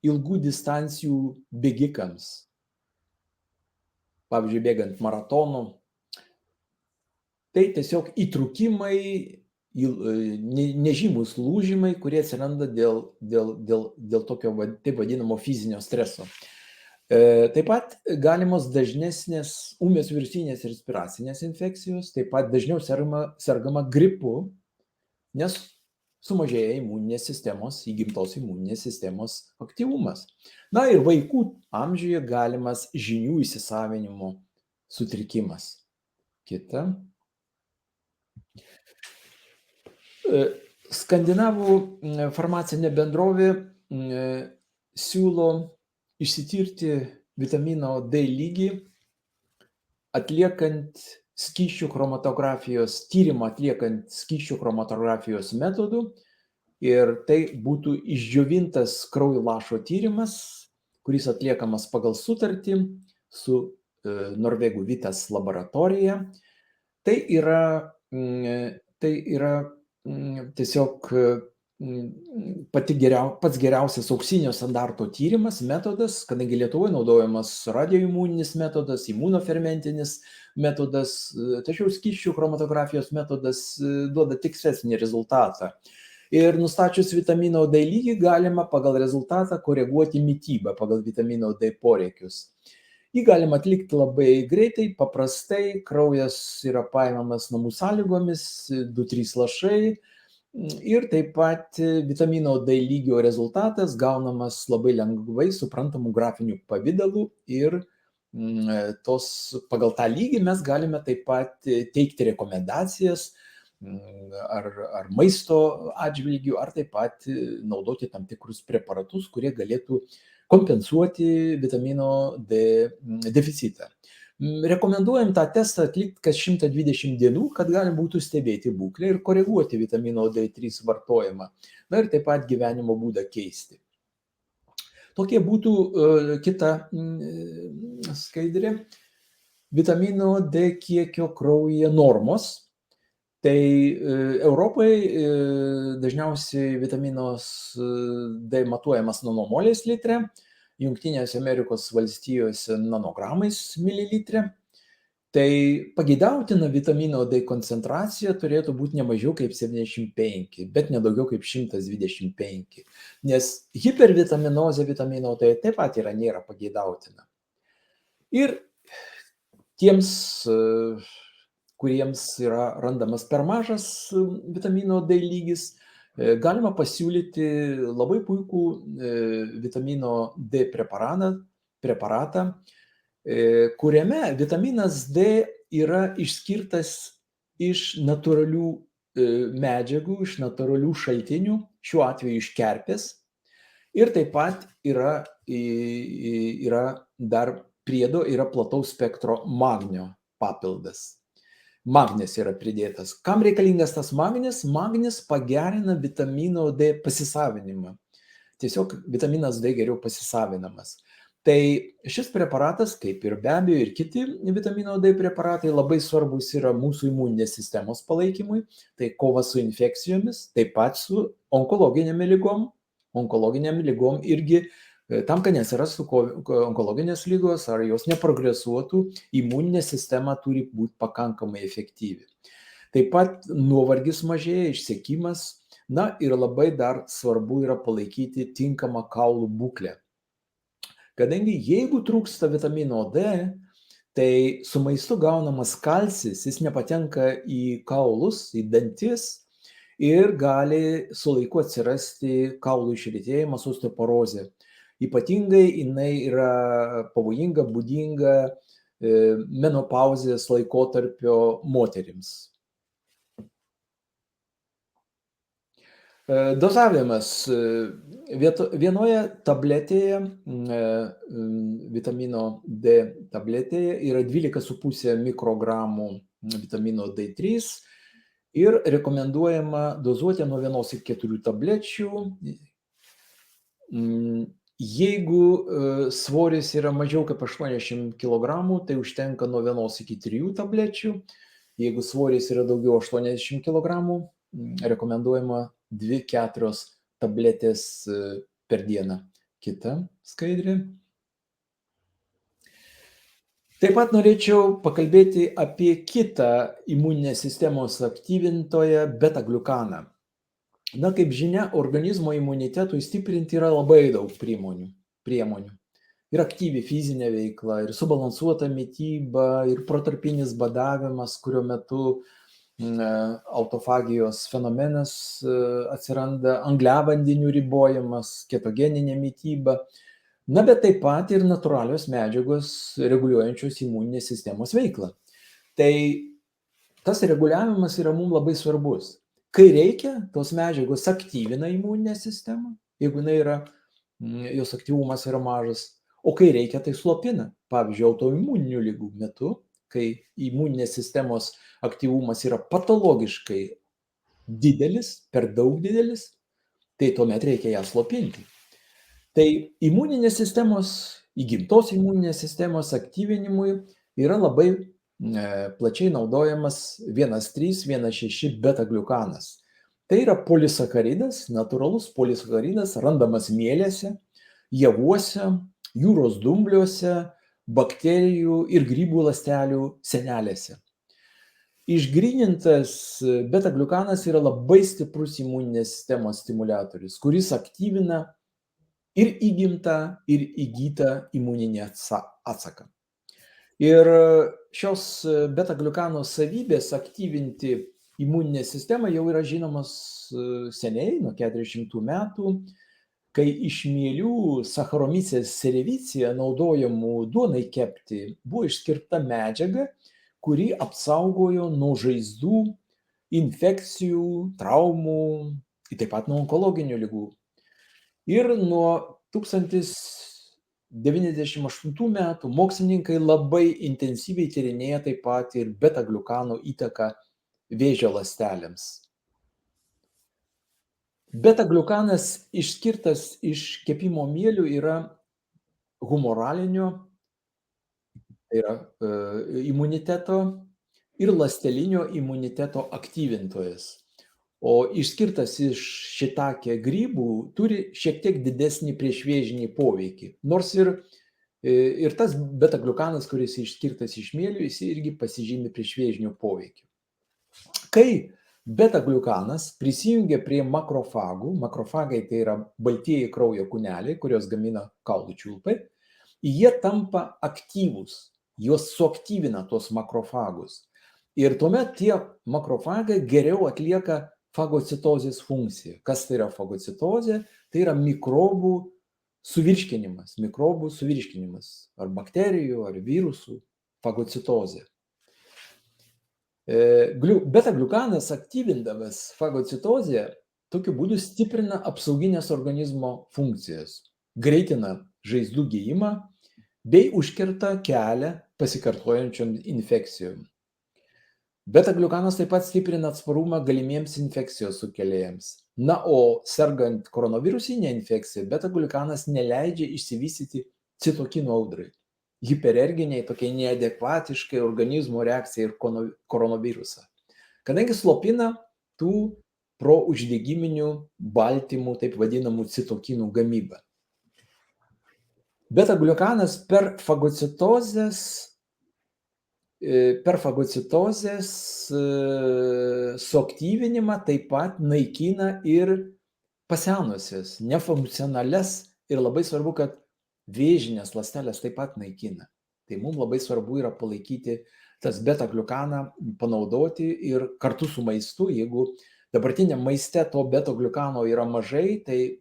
ilgų distancijų bėgikams. Pavyzdžiui, bėgant maratonu. Tai tiesiog įtrūkimai, nežymus lūžimai, kurie atsiranda dėl tokio taip vadinamo fizinio streso. Taip pat galimos dažnesnės ūmios virusinės ir respiracinės infekcijos, taip pat dažniau sergama gripu, nes sumažėja imuninės sistemos, įgimtos imuninės sistemos aktyvumas. Na ir vaikų amžiuje galimas žinių įsisavinimo sutrikimas. Kita. Skandinavų farmacinė bendrovė siūlo išsitirti vitamino D lygį, tyrimą atliekant skysčių chromatografijos metodų, ir tai būtų išdžiovintas kraujo lašo tyrimas, kuris atliekamas pagal sutartį su Norvegų Vitas laboratorija. Tai yra tiesiog pats geriausias auksinio standarto tyrimas, metodas, kadangi Lietuvoje naudojamas radioimuninis metodas, imunofermentinis metodas, tačiau skysčių chromatografijos metodas duoda tikslesnį rezultatą. Ir nustačius vitamino D lygį galima pagal rezultatą koreguoti mitybą pagal vitamino D poreikius. Jį galima atlikti labai greitai, paprastai, kraujas yra paimamas namų sąlygomis, 2-3 lašai, Ir taip pat vitamino D lygio rezultatas gaunamas labai lengvai suprantamų grafinių pavydalų ir pagal tą lygį mes galime taip pat teikti rekomendacijas ar maisto atžvilgių, ar taip pat naudoti tam tikrus preparatus, kurie galėtų kompensuoti vitamino D deficitą. Rekomenduojam tą testą atlikti kas 120 dienų, kad galima būtų stebėti būklę ir koreguoti vitamino D3 vartojimą. Na ir taip pat gyvenimo būdą keisti. Tokie būtų kita skaidrė. Vitamino D kiekio kraujyje normos. Tai Europai dažniausiai vitaminos D matuojamas nanomolės litre, Jungtinėse Amerikos valstijose nanogramais mililitre. Tai pageidautina vitamino D koncentracija turėtų būti ne mažiau kaip 75, bet ne daugiau kaip 125, nes hipervitaminozė vitamino D taip pat nėra pageidautina. Ir tiems, kuriems yra randamas per mažas vitamino D lygis, galima pasiūlyti labai puikų vitamino D preparatą, kuriame vitaminas D yra išskirtas iš natūralių medžiagų, iš natūralių šaltinių, šiuo atveju iš kerpės. Ir taip pat yra dar priedo, yra plataus spektro magnio papildas. Magnis yra pridėtas. Kam reikalingas tas magnis? Magnis pagerina vitamino D pasisavinimą. Tiesiog vitaminas D geriau pasisavinamas. Tai šis preparatas, kaip ir be abejo ir kiti vitamino D preparatai, labai svarbus yra mūsų imuninės sistemos palaikymui, tai kova su infekcijomis, taip pat su onkologinėm ligom irgi tam, kad nesirastų onkologinės lygos ar jos neprogresuotų, imuninė sistema turi būti pakankamai efektyvi. Taip pat nuovargis mažėja, išsekimas, na ir labai dar svarbu yra palaikyti tinkamą kaulų būklę. Kadangi jeigu trūksta vitamino D, tai su maistu gaunamas kalcis, jis nepatenka į kaulus, į dantis ir gali su laiku atsirasti kaulų išretėjimas, osteoporozė. Ypatingai jinai yra pavojinga, būdinga menopauzės laikotarpio moterims. Dozavimas. Vienoje tabletėje, vitamino D tabletėje yra 12,5 mikrogramų vitamino D3 ir rekomenduojama dozuoti nuo 1 iki 4 tablečių. Jeigu svoris yra mažiau kaip 80 kg, tai užtenka nuo 1 iki 3 tablečių. Jeigu svoris yra daugiau 80 kg, rekomenduojama 2-4 tabletės per dieną. Kita skaidrė. Taip pat norėčiau pakalbėti apie kitą imuninės sistemos aktyvintoją beta-gliukaną. Na, kaip žinia, organizmo imunitetui stiprinti yra labai daug priemonių. Ir aktyvi fizinė veikla, ir subalansuota mityba, ir protarpinis badavimas, kurio metu autofagijos fenomenas atsiranda, angliavandenių ribojimas, ketogeninė mityba. Na, bet taip pat ir natūralios medžiagos reguliuojančios imuninės sistemos veiklą. Tai tas reguliavimas yra mums labai svarbus. Kai reikia, tos medžiagos aktyvina imuninę sistemą, jeigu jos aktyvumas yra mažas, o kai reikia, tai slopina. Pavyzdžiui, autoimuninių ligų metu, kai imuninės sistemos aktyvumas yra patologiškai didelis, per daug didelis, tai tuomet reikia ją slopinti. Tai imuninės sistemos, įgimtos imuninės sistemos aktyvinimui yra labai plačiai naudojamas 1,3, 1,6 beta-gliukanas. Tai yra polisakaridas, natūralus polisakaridas, randamas mielėse, javuose, jūros dumbliuose, bakterijų ir grybų ląstelių sienelėse. Išgrynintas beta-gliukanas yra labai stiprus imuninės sistemos stimuliatorius, kuris aktyvina ir įgimtą, ir įgytą imuninį atsaką. Ir šios beta-gliukano savybės aktyvinti imuninė sistema jau yra žinomas seniai, nuo 40 metų, kai iš mielių Saccharomyces cerevisiae naudojamų duonai kepti buvo išskirta medžiaga, kuri apsaugojo nuo žaizdų, infekcijų, traumų, taip pat nuo onkologinių ligų. Ir nuo 1098 metų mokslininkai labai intensyviai tyrinėja taip pat ir beta-gliukano įtaką vėžio ląstelėms. Beta-gliukanas išskirtas iš kepimo mielių yra humoralinio, tai yra imuniteto ir ląstelinio imuniteto aktyvintojas. O išskirtas iš šitakė grybų turi šiek tiek didesnį priešvėžinį poveikį. Nors ir tas beta-gliukanas, kuris išskirtas iš mielių, jis irgi pasižymi priešvėžiniu poveikiu. Kai beta-gliukanas prisijungia prie makrofagų, makrofagai tai yra baltieji kraujo kūneliai, kurios gamina kaulų čiulpai, jie tampa aktyvūs, juos suaktyvina tuos makrofagus. Ir tuomet tie makrofagai geriau atlieka fagocitozės funkciją. Kas tai yra fagocitozė? Tai yra mikrobų suvirškinimas, ar bakterijų, ar virusų fagocitozė. Beta-gliukanas aktyvindamas fagocitozę tokiu būdu stiprina apsauginės organizmo funkcijas, greitina žaizdų gijimą bei užkerta kelią pasikartojančiom infekcijom. Beta-gliukanas taip pat stiprina atsparumą galimiems infekcijos sukėlėjams. Na, o sergant koronavirusinę infekciją, beta-gliukanas neleidžia išsivystyti citokinų audrai, hipererginiai, tokiai neadekvatiškai organizmo reakcijai ir koronavirusą, kadangi slopina tų prouždegiminių baltymų, taip vadinamų citokinų gamybą. Beta-gliukanas per fagocitozės suaktyvinimą taip pat naikina ir pasenusias, nefunkcionales ir labai svarbu, kad vėžinės ląstelės taip pat naikina. Tai mums labai svarbu yra palaikyti tas beta-gliukaną, panaudoti ir kartu su maistu. Jeigu dabartiniam maiste to beta-gliukano yra mažai, tai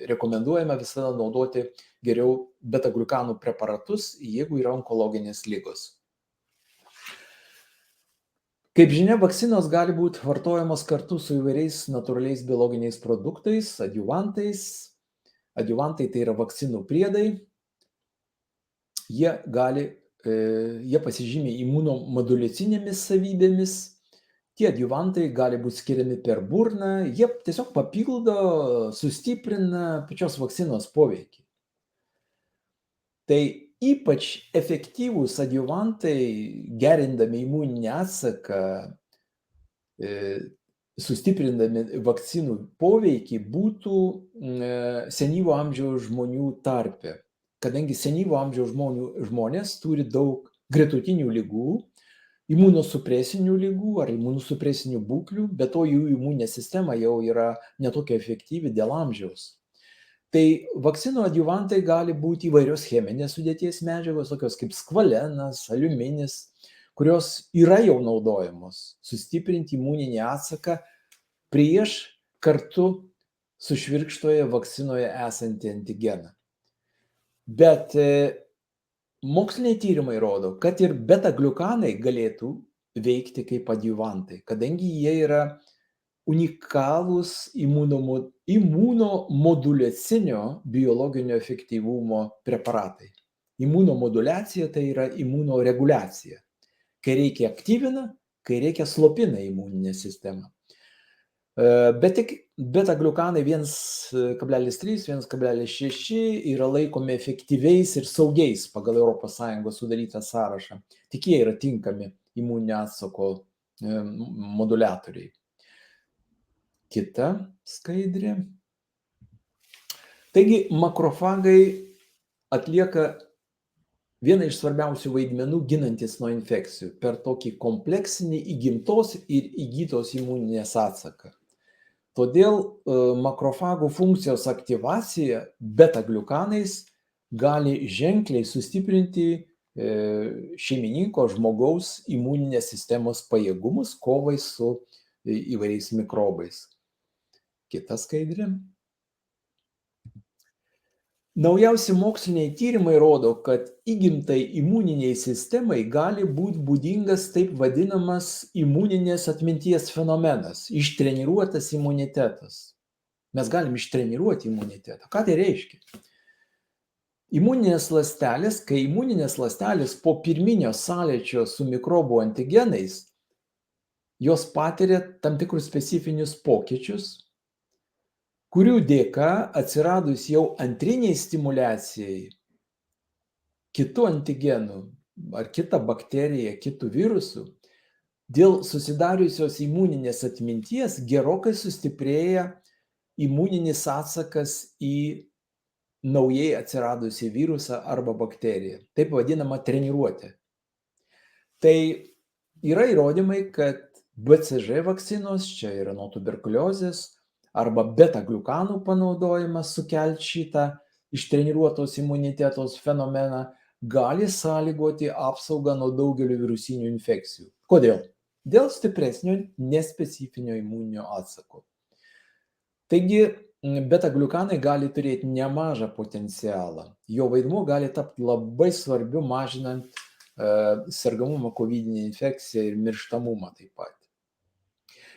rekomenduojame visada naudoti geriau beta-gliukanų preparatus, jeigu yra onkologinės ligos. Kaip žinia, vakcinos gali būti vartojamos kartu su įvairiais natūraliais biologiniais produktais, adjuvantais. Adjuvantai tai yra vakcinų priedai. Jie pasižymi imunomoduliacinėmis savybėmis. Tie adjuvantai gali būti skiriami per burną. Jie tiesiog papildo, sustiprina pačios vakcinos poveikį. Tai ypač efektyvūs adjuvantai, gerindami imuninį atsaką, sustiprindami vakcinų poveikį, būtų senyvo amžiaus žmonių tarpe. Kadangi senyvo amžiaus žmonės turi daug gretutinių ligų, imunosupresinių ligų ar imunosupresinių būklių, bet to jų imuninė sistema jau yra netokia efektyvi dėl amžiaus. Tai vakcinų adjuvantai gali būti įvairios cheminės sudėties medžiagos, tokios kaip skvalenas, aliuminis, kurios yra jau naudojamos sustiprinti imuninį atsaką prieš kartu su švirkštoje vakcinoje esantį antigeną. Bet moksliniai tyrimai rodo, kad ir beta-gliukanai galėtų veikti kaip adjuvantai, kadangi jie yra unikalūs imunomoduliacinio biologinio efektyvumo preparatai. Imunomoduliacija tai yra imunoreguliacija. Kai reikia aktyvina, kai reikia slopina imuninę sistemą. Bet tik beta-gliukanai 1,3, 1,6 yra laikomi efektyviais ir saugiais pagal ES sudarytą sąrašą. Tik jie yra tinkami imuninio atsako moduliatoriai. Kita skaidrė. Taigi makrofagai atlieka vieną iš svarbiausių vaidmenų ginantis nuo infekcijų per tokį kompleksinį įgimtos ir įgytos imuninės atsaką. Todėl makrofagų funkcijos aktyvacija beta-gliukanais gali ženkliai sustiprinti šeimininko žmogaus imuninės sistemos pajėgumus kovai su įvairiais mikrobais. Kita skaidrė. Naujausi moksliniai tyrimai rodo, kad įgimtai imuniniai sistemai gali būti būdingas taip vadinamas imuninės atminties fenomenas, ištreniruotas imunitetas. Mes galim ištreniruoti imunitetą. Ką tai reiškia? Imuninės ląstelės, kai imuninės ląstelės po pirminio sąlyčio su mikrobų antigenais, jos patiria tam tikrus specifinius pokyčius, kurių dėka atsiradus jau antriniai stimulacijai kitų antigenų ar kitą bakteriją, kitų virusų, dėl susidariusios imuninės atminties gerokai sustiprėja imuninis atsakas į naujai atsiradusį virusą arba bakteriją. Taip vadinama treniruotė. Tai yra įrodymai, kad BCG vakcinos, čia yra nuo tuberkuliozės, arba beta-gliukanų panaudojimas sukelti šitą ištreniruotos imunitetos fenomeną, gali sąlygoti apsaugą nuo daugelio virusinių infekcijų. Kodėl? Dėl stipresnio nespecifinio imuninio atsako. Taigi, beta-gliukanai gali turėti nemažą potencialą. Jo vaidmuo gali tapti labai svarbiu mažinant sergamumą COVID-19 infekciją ir mirštamumą taip pat.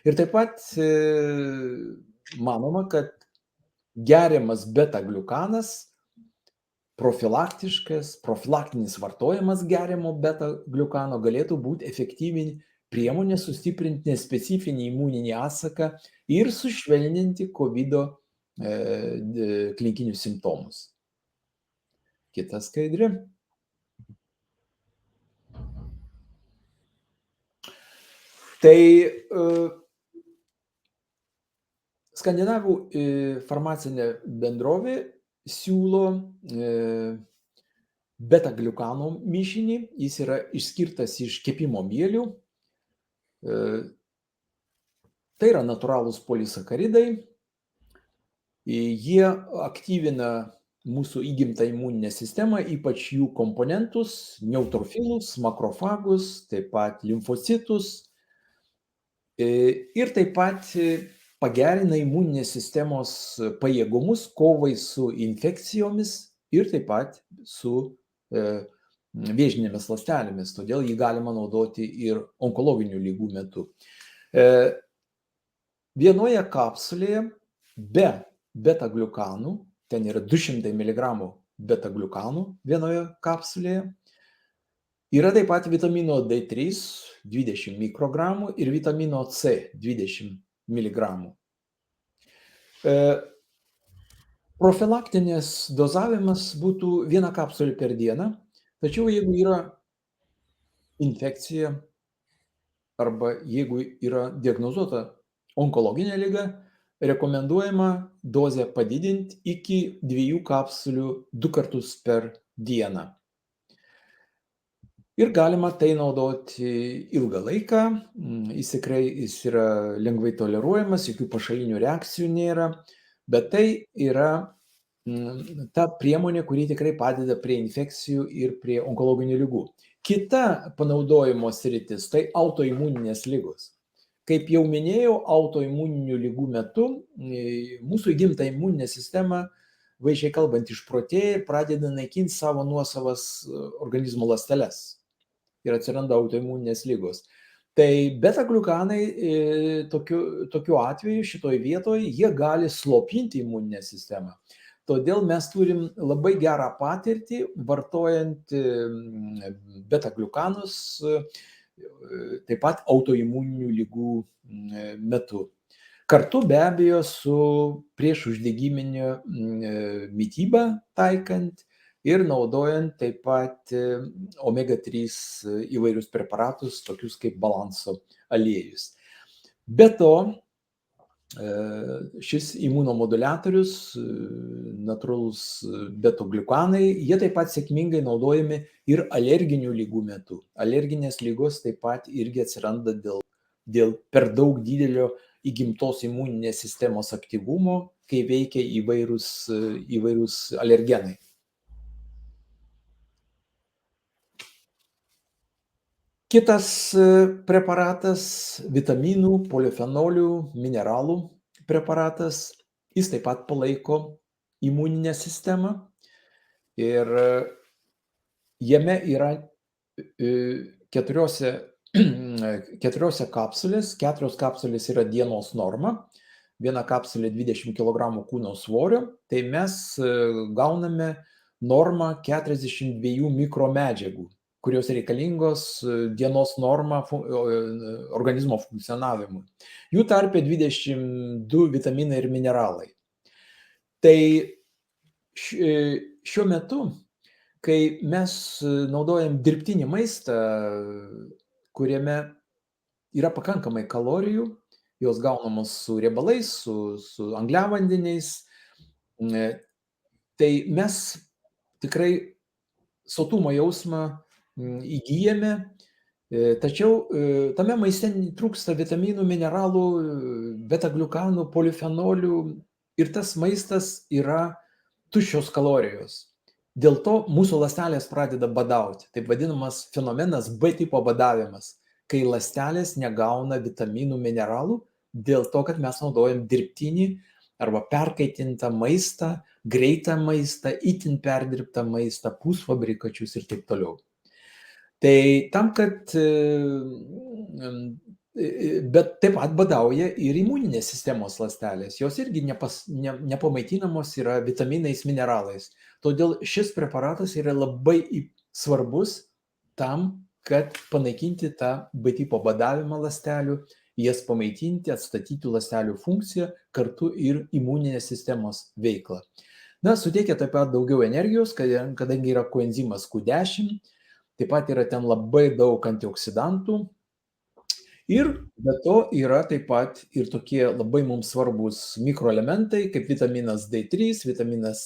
Ir taip pat manoma, kad geriamas beta-gliukanas, profilaktinis vartojimas geriamo beta-gliukano galėtų būti efektyvi priemonė sustiprinti nespecifinį imuninį atsaką ir sušvelninti COVID klinikinius simptomus. Kita skaidrė. Tai skandinavų farmacinė bendrovė siūlo beta-gliukano mišinį, jis yra išskirtas iš kepimo mielių. Tai yra natūralūs polisacharidai, jie aktyvina mūsų įgimtą imuninę sistemą, ypač jų komponentus, neutrofilus, makrofagus, taip pat limfocitus ir taip pat pagerina imuninės sistemos pajėgumus kovai su infekcijomis ir taip pat su vėžinėmis ląstelėmis, todėl jį galima naudoti ir onkologinių ligų metu. Vienoje kapsulėje be beta-gliukanų, ten yra 200 mg beta-gliukanų vienoje kapsulėje, yra taip pat vitamino D3 20 mikrogramų ir vitamino C 20 mg. Profilaktinės dozavimas būtų 1 kapsulė per dieną, tačiau jeigu yra infekcija arba jeigu yra diagnozuota onkologinė liga, rekomenduojama dozę padidinti iki 2 kapsulių 2 kartus per dieną. Ir galima tai naudoti ilgą laiką, jis yra lengvai toleruojamas, jokių pašalinių reakcijų nėra, bet tai yra ta priemonė, kuri tikrai padeda prie infekcijų ir prie onkologinių ligų. Kita panaudojimo sritis - tai autoimuninės ligos. Kaip jau minėjau, autoimuninių ligų metu mūsų įgimta imuninė sistema, vaizdžiai kalbant, išprotėja ir pradeda naikinti savo nuosavas organizmo ląsteles. Ir atsiranda autoimuninės ligos. Tai beta-gliukanai tokiu atveju šitoj vietoje jie gali slopinti imuninę sistemą. Todėl mes turim labai gerą patirtį vartojant beta-gliukanus taip pat autoimuninių ligų metu. Kartu be abejo su priešuždegiminė mityba taikant ir naudojant taip pat omega-3 įvairius preparatus, tokius kaip balanso aliejus. Be to, šis imunomoduliatorius, natūralūs beta-gliukanai, jie taip pat sėkmingai naudojami ir alerginių ligų metu. Alerginės ligos taip pat irgi atsiranda dėl per daug didelio įgimtos imuninės sistemos aktyvumo, kai veikia įvairūs alergenai. Kitas preparatas - vitaminų, polifenolių, mineralų preparatas. Jis taip pat palaiko imuninę sistemą ir jame yra keturiose kapsulės. 4 kapsulės yra dienos norma. Viena kapsulė 20 kg kūno svorio. Tai mes gauname normą 42 mikromedžiagų, kurios reikalingos dienos normą organizmo funkcionavimui. Jų tarpe 22 vitaminai ir mineralai. Tai šiuo metu, kai mes naudojam dirbtinį maistą, kuriame yra pakankamai kalorijų, jos gaunamos su riebalais, su angliavandeniais, tai mes tikrai sotumo jausmą įgyjame, tačiau tame maiste trūksta vitaminų, mineralų, beta-gliukanų, polifenolių ir tas maistas yra tuščios kalorijos. Dėl to mūsų ląstelės pradeda badauti. Taip vadinamas fenomenas B tipo badavimas, kai ląstelės negauna vitaminų, mineralų dėl to, kad mes naudojam dirbtinį arba perkaitintą maistą, greitą maistą, itin perdirbtą maistą, pusfabrikačius ir taip toliau. Tai tam, kad bet taip pat badauja ir imuninės sistemos ląstelės. Jos irgi nepamaitinamos yra vitaminais, mineralais. Todėl šis preparatas yra labai svarbus tam, kad panaikinti tą B tipo badavimą ląstelių, jas pamaitinti, atstatyti ląstelių funkciją, kartu ir imuninės sistemos veiklą. Na, suteikia taip pat daugiau energijos, kadangi yra koenzimas Q10, taip pat yra ten labai daug antioksidantų. Ir be to yra taip pat ir tokie labai mums svarbus mikroelementai, kaip vitaminas D3, vitaminas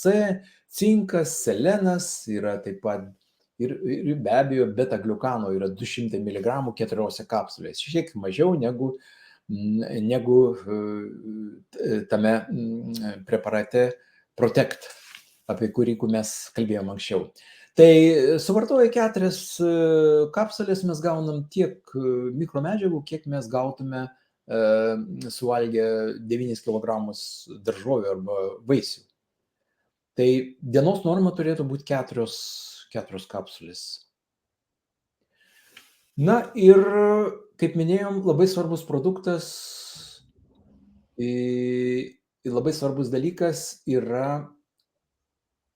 C, cinkas, selenas, yra taip pat ir be abejo beta-gliukano yra 200 mg 4 kapsulės, šiek tiek mažiau negu tame preparate Protect, apie kurį mes kalbėjom anksčiau. Tai suvartoję 4 kapsulės mes gaunam tiek mikromedžiagų, kiek mes gautume suvalgę 9 kg daržovių arba vaisių. Tai dienos norma turėtų būti 4 kapsulės. Na ir, kaip minėjom, labai svarbus produktas ir labai svarbus dalykas yra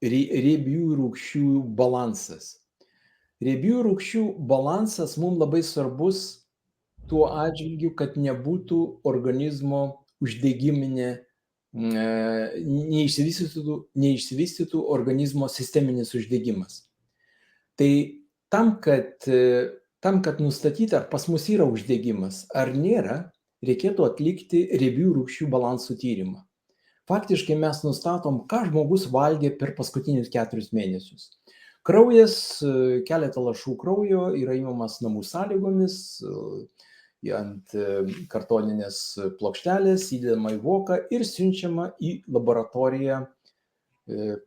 riebiųjų rūgščių balansas. Riebiųjų rūgščių balansas mums labai svarbus tuo atžvilgiu, kad nebūtų organizmo uždegiminė, neišsivystytų organizmo sisteminis uždegimas. Tai tam, kad nustatyti, ar pas mus yra uždegimas, ar nėra, reikėtų atlikti riebiųjų rūgščių balansų tyrimą. Faktiškai mes nustatom, ką žmogus valgė per paskutinius 4 mėnesius. Kraujas, keletą lašų kraujo yra imamas namų sąlygomis, ant kartoninės plokštelės, įdedama į voką ir siunčiama į laboratoriją.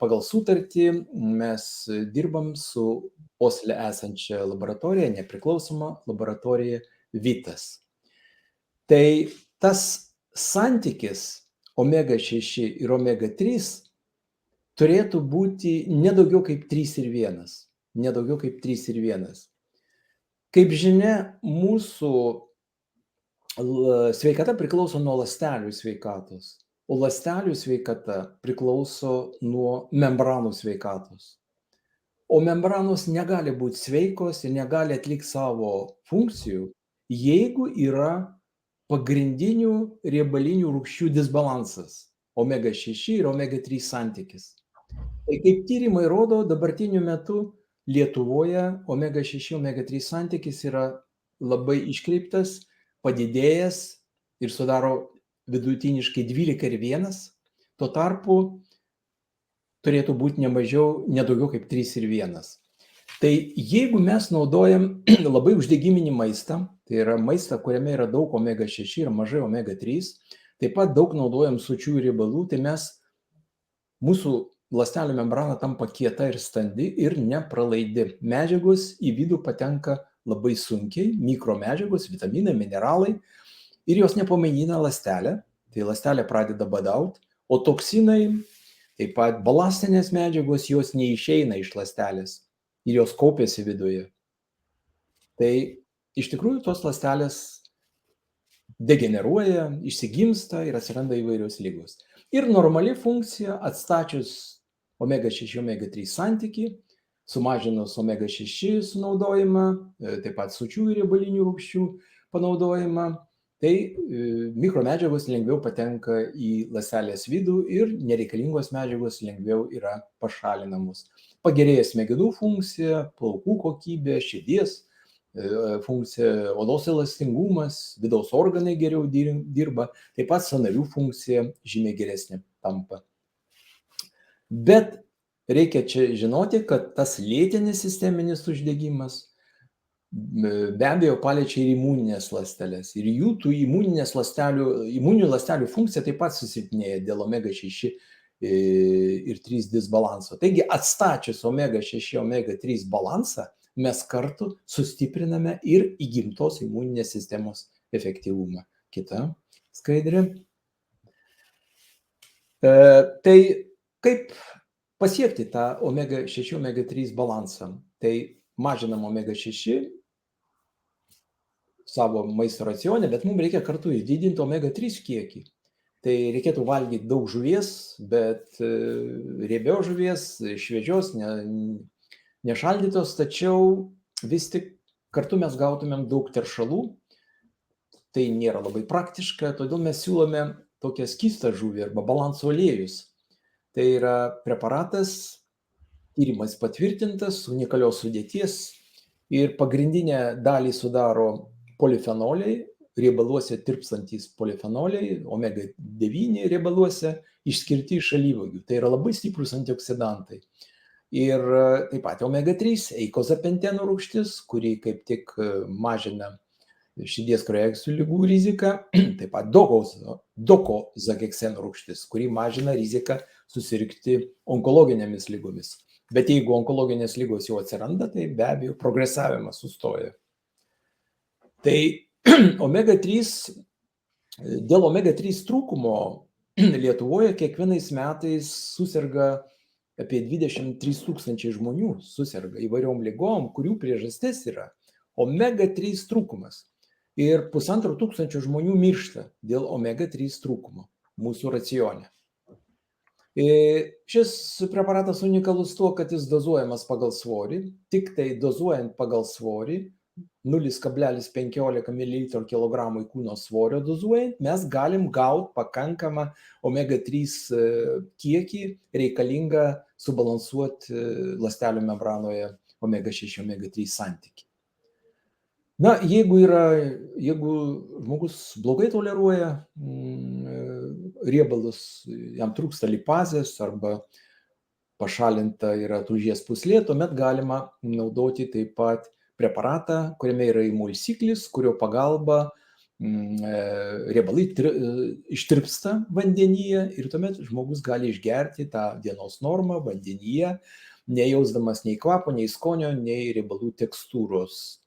Pagal sutartį mes dirbam su Osle esančia laboratorija, nepriklausoma laboratorija Vitas. Tai tas santykis omega-6 ir omega-3 turėtų būti nedaugiau kaip 3:1. Nedaugiau kaip 3:1. Kaip žinia, mūsų sveikata priklauso nuo ląstelių sveikatos, o ląstelių sveikata priklauso nuo membranų sveikatos. O membranos negali būti sveikos ir negali atlikti savo funkcijų, jeigu yra pagrindinių riebalinių rūgščių disbalansas - omega-6 ir omega-3 santykis. Tai kaip tyrimai rodo, dabartiniu metu Lietuvoje omega-6, omega-3 santykis yra labai iškreiptas, padidėjęs ir sudaro vidutiniškai 12:1, tuo tarpu turėtų būti nedaugiau kaip 3:1. Tai jeigu mes naudojam labai uždegiminį maistą, tai yra maistą, kuriame yra daug omega-6 ir mažai omega-3, taip pat daug naudojam sočiųjų riebalų, tai mūsų ląstelių membrana tampa kieta ir standi ir nepralaidi. Medžiagos į vidų patenka labai sunkiai, mikromedžiagos, vitaminai, mineralai, ir jos nepamainina ląstelę, tai ląstelė pradeda badauti, o toksinai, taip pat balastinės medžiagos, jos neišeina iš ląstelės ir jos kaupiasi viduje. Tai iš tikrųjų tos ląstelės degeneruoja, išsigimsta ir atsiranda įvairios ligos. Ir normali funkcija atstačius omega-6, omega-3 santykį, sumažinus omega-6 sunaudojimą, taip pat sočiųjų riebalinių rūgščių panaudojimą, tai mikromedžiagos lengviau patenka į ląstelės vidų ir nereikalingos medžiagos lengviau yra pašalinamos. Pagerėja smegenų funkcija, plaukų kokybė, širdies funkcija, odos elastingumas, vidaus organai geriau dirba, taip pat sąnarių funkcija žymiai geresnė tampa. Bet reikia čia žinoti, kad tas lėtinis sisteminis uždegimas be abejo paliečia ir imuninės ląsteles. Ir jų tų imuninių ląstelių funkcija taip pat susilpnėja dėl omega-6 ir 3 disbalanso. Taigi atstačius omega-6, omega-3 balansą, mes kartu sustipriname ir įgimtos imuninės sistemos efektyvumą. Kita skaidrė. Tai kaip pasiekti tą omega-6, omega-3 balansą? Tai mažinam omega-6 savo maisto racione, bet mums reikia kartu išdidinti omega-3 kiekį. Tai reikėtų valgyti daug žuvies, bet riebios žuvies, šviežios, nešaldytos, tačiau vis tik kartu mes gautumėm daug teršalų. Tai nėra labai praktiška, todėl mes siūlome tokią skystą žuvį arba balanso aliejus. Tai yra preparatas, tyrimais patvirtintas, unikalios sudėties ir pagrindinę dalį sudaro polifenoliai, riebaluose tirpstantys polifenoliai, omega-9 riebaluose išskirti iš alyvuogių. Tai yra labai stiprus antioksidantai. Ir taip pat omega-3, eikozapenteno rūgštis, kuri kaip tik mažina širdies kraujagyslių ligų riziką, taip pat dokozahekseno rūgštis, kuri mažina riziką susirgti onkologinėmis lygomis. Bet jeigu onkologinės lygos jau atsiranda, tai be abejo progresavimas sustoja. Tai dėl omega-3 trūkumo Lietuvoje kiekvienais metais susirga apie 23 000 žmonių susirga įvairiom ligom, kurių priežastis yra omega-3 trūkumas. Ir 1500 žmonių miršta dėl omega-3 trūkumo mūsų racione. Šis preparatas unikalus tuo, kad jis dozuojamas pagal svorį, tik tai dozuojant pagal svorį, 0,15 ml kilogramui kūno svorio dozuojant, mes galim gauti pakankamą omega-3 kiekį reikalingą subalansuoti ląstelių membranoje omega-6, omega-3 santykį. Na, jeigu žmogus blogai toleruoja riebalus, jam trūksta lipazės arba pašalinta yra tulžies pūslė, tuomet galima naudoti taip pat preparatą, kuriame yra emulsiklis, kurio pagalba riebalai ištirpsta vandenyje ir tuomet žmogus gali išgerti tą dienos normą vandenyje, nejausdamas nei kvapo, nei skonio, nei riebalų tekstūros.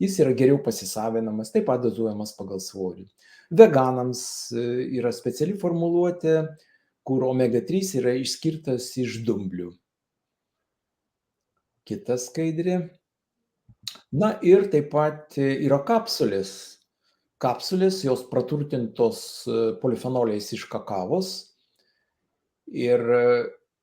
Jis yra geriau pasisavinamas, taip pat dozuojamas pagal svorį. Veganams yra speciali formuluotė, kur omega-3 yra išskirtas iš dumblių. Kita skaidrė. Na ir taip pat yra kapsulės. Kapsulės, jos praturtintos polifenoliais iš kakavos ir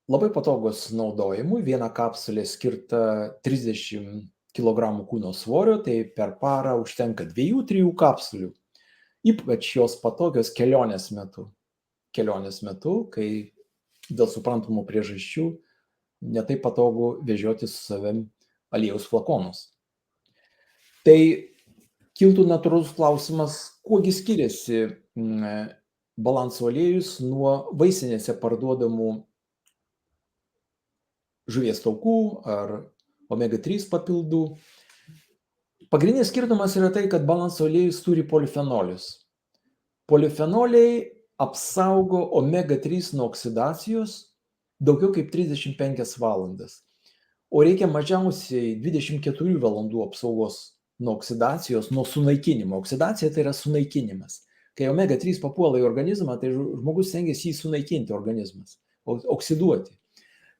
labai patogos naudojimui. Viena kapsulė skirta 30 kg kūno svorio, tai per parą užtenka 2-3 kapsulių. Ypač jos patogios kelionės metu. Kelionės metu, kai dėl suprantamų priežasčių netai patogu vežioti su savim aliejaus flakonus. Tai kiltų natūralus klausimas, kuogi skiriasi balanso aliejus nuo vaistinėse parduodamų žuvies taukų ar omega-3 papildų. Pagrindinis skirtumas yra tai, kad balanso aliejus turi polifenolius. Polifenoliai apsaugo omega-3 nuo oksidacijos daugiau kaip 35 valandas. o reikia mažiausiai 24 valandų apsaugos nuo oksidacijos, nuo sunaikinimo. Oksidacija tai yra sunaikinimas. Kai omega-3 papuola į organizmą, tai žmogus stengiasi jį sunaikinti organizmas, oksiduoti.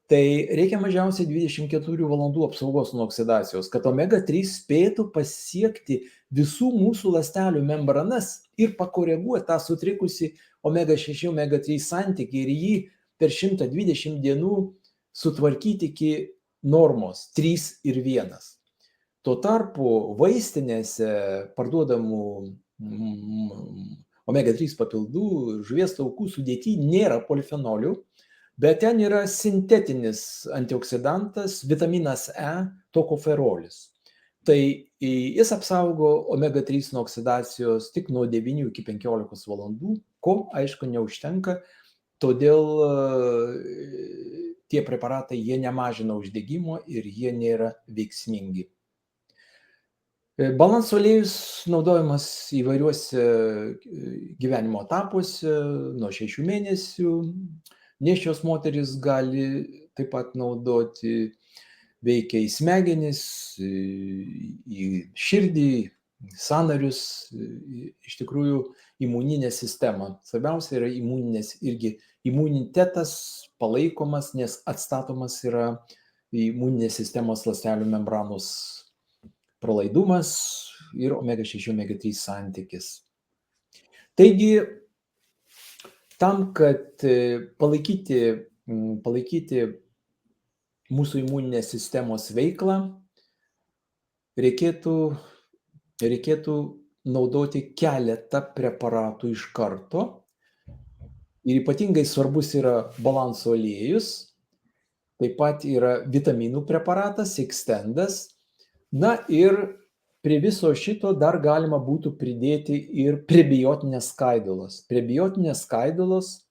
Tai reikia mažiausiai 24 valandų apsaugos nuo oksidacijos, kad omega-3 spėtų pasiekti visų mūsų ląstelių membranas ir pakoreguoti tą sutrikusi omega-6, omega-3 santykį ir jį per 120 dienų sutvarkyti iki normos 3 ir 1. Tuo tarpu vaistinėse parduodamų omega-3 papildų žuvies taukų sudėty nėra polifenolių, bet ten yra sintetinis antioksidantas vitaminas E, tokoferolis. Tai jis apsaugo omega-3 nuo oksidacijos tik nuo 9 iki 15 valandų, ko aišku neužtenka, todėl tie preparatai jie nemažina uždegimo ir jie nėra veiksmingi. Balanso aliejus naudojamas įvairiuose gyvenimo etapuose nuo 6 mėnesių. Nėščios moterys gali taip pat naudoti, veikia į smegenis, į širdį, sąnarius, iš tikrųjų imuninę sistemą. Svarbiausia yra imunitetas palaikomas, nes atstatomas yra imuninės sistemos ląstelių membranos pralaidumas ir omega-6, omega-3 santykis. Taigi, tam, kad palaikyti mūsų imuninės sistemos veiklą, reikėtų naudoti keletą preparatų iš karto. Ir ypatingai svarbus yra balanso aliejus, taip pat yra vitaminų preparatas, Extendas. Na ir prie viso šito dar galima būtų pridėti ir prebiotinės skaidulos. Prebiotinės skaidulos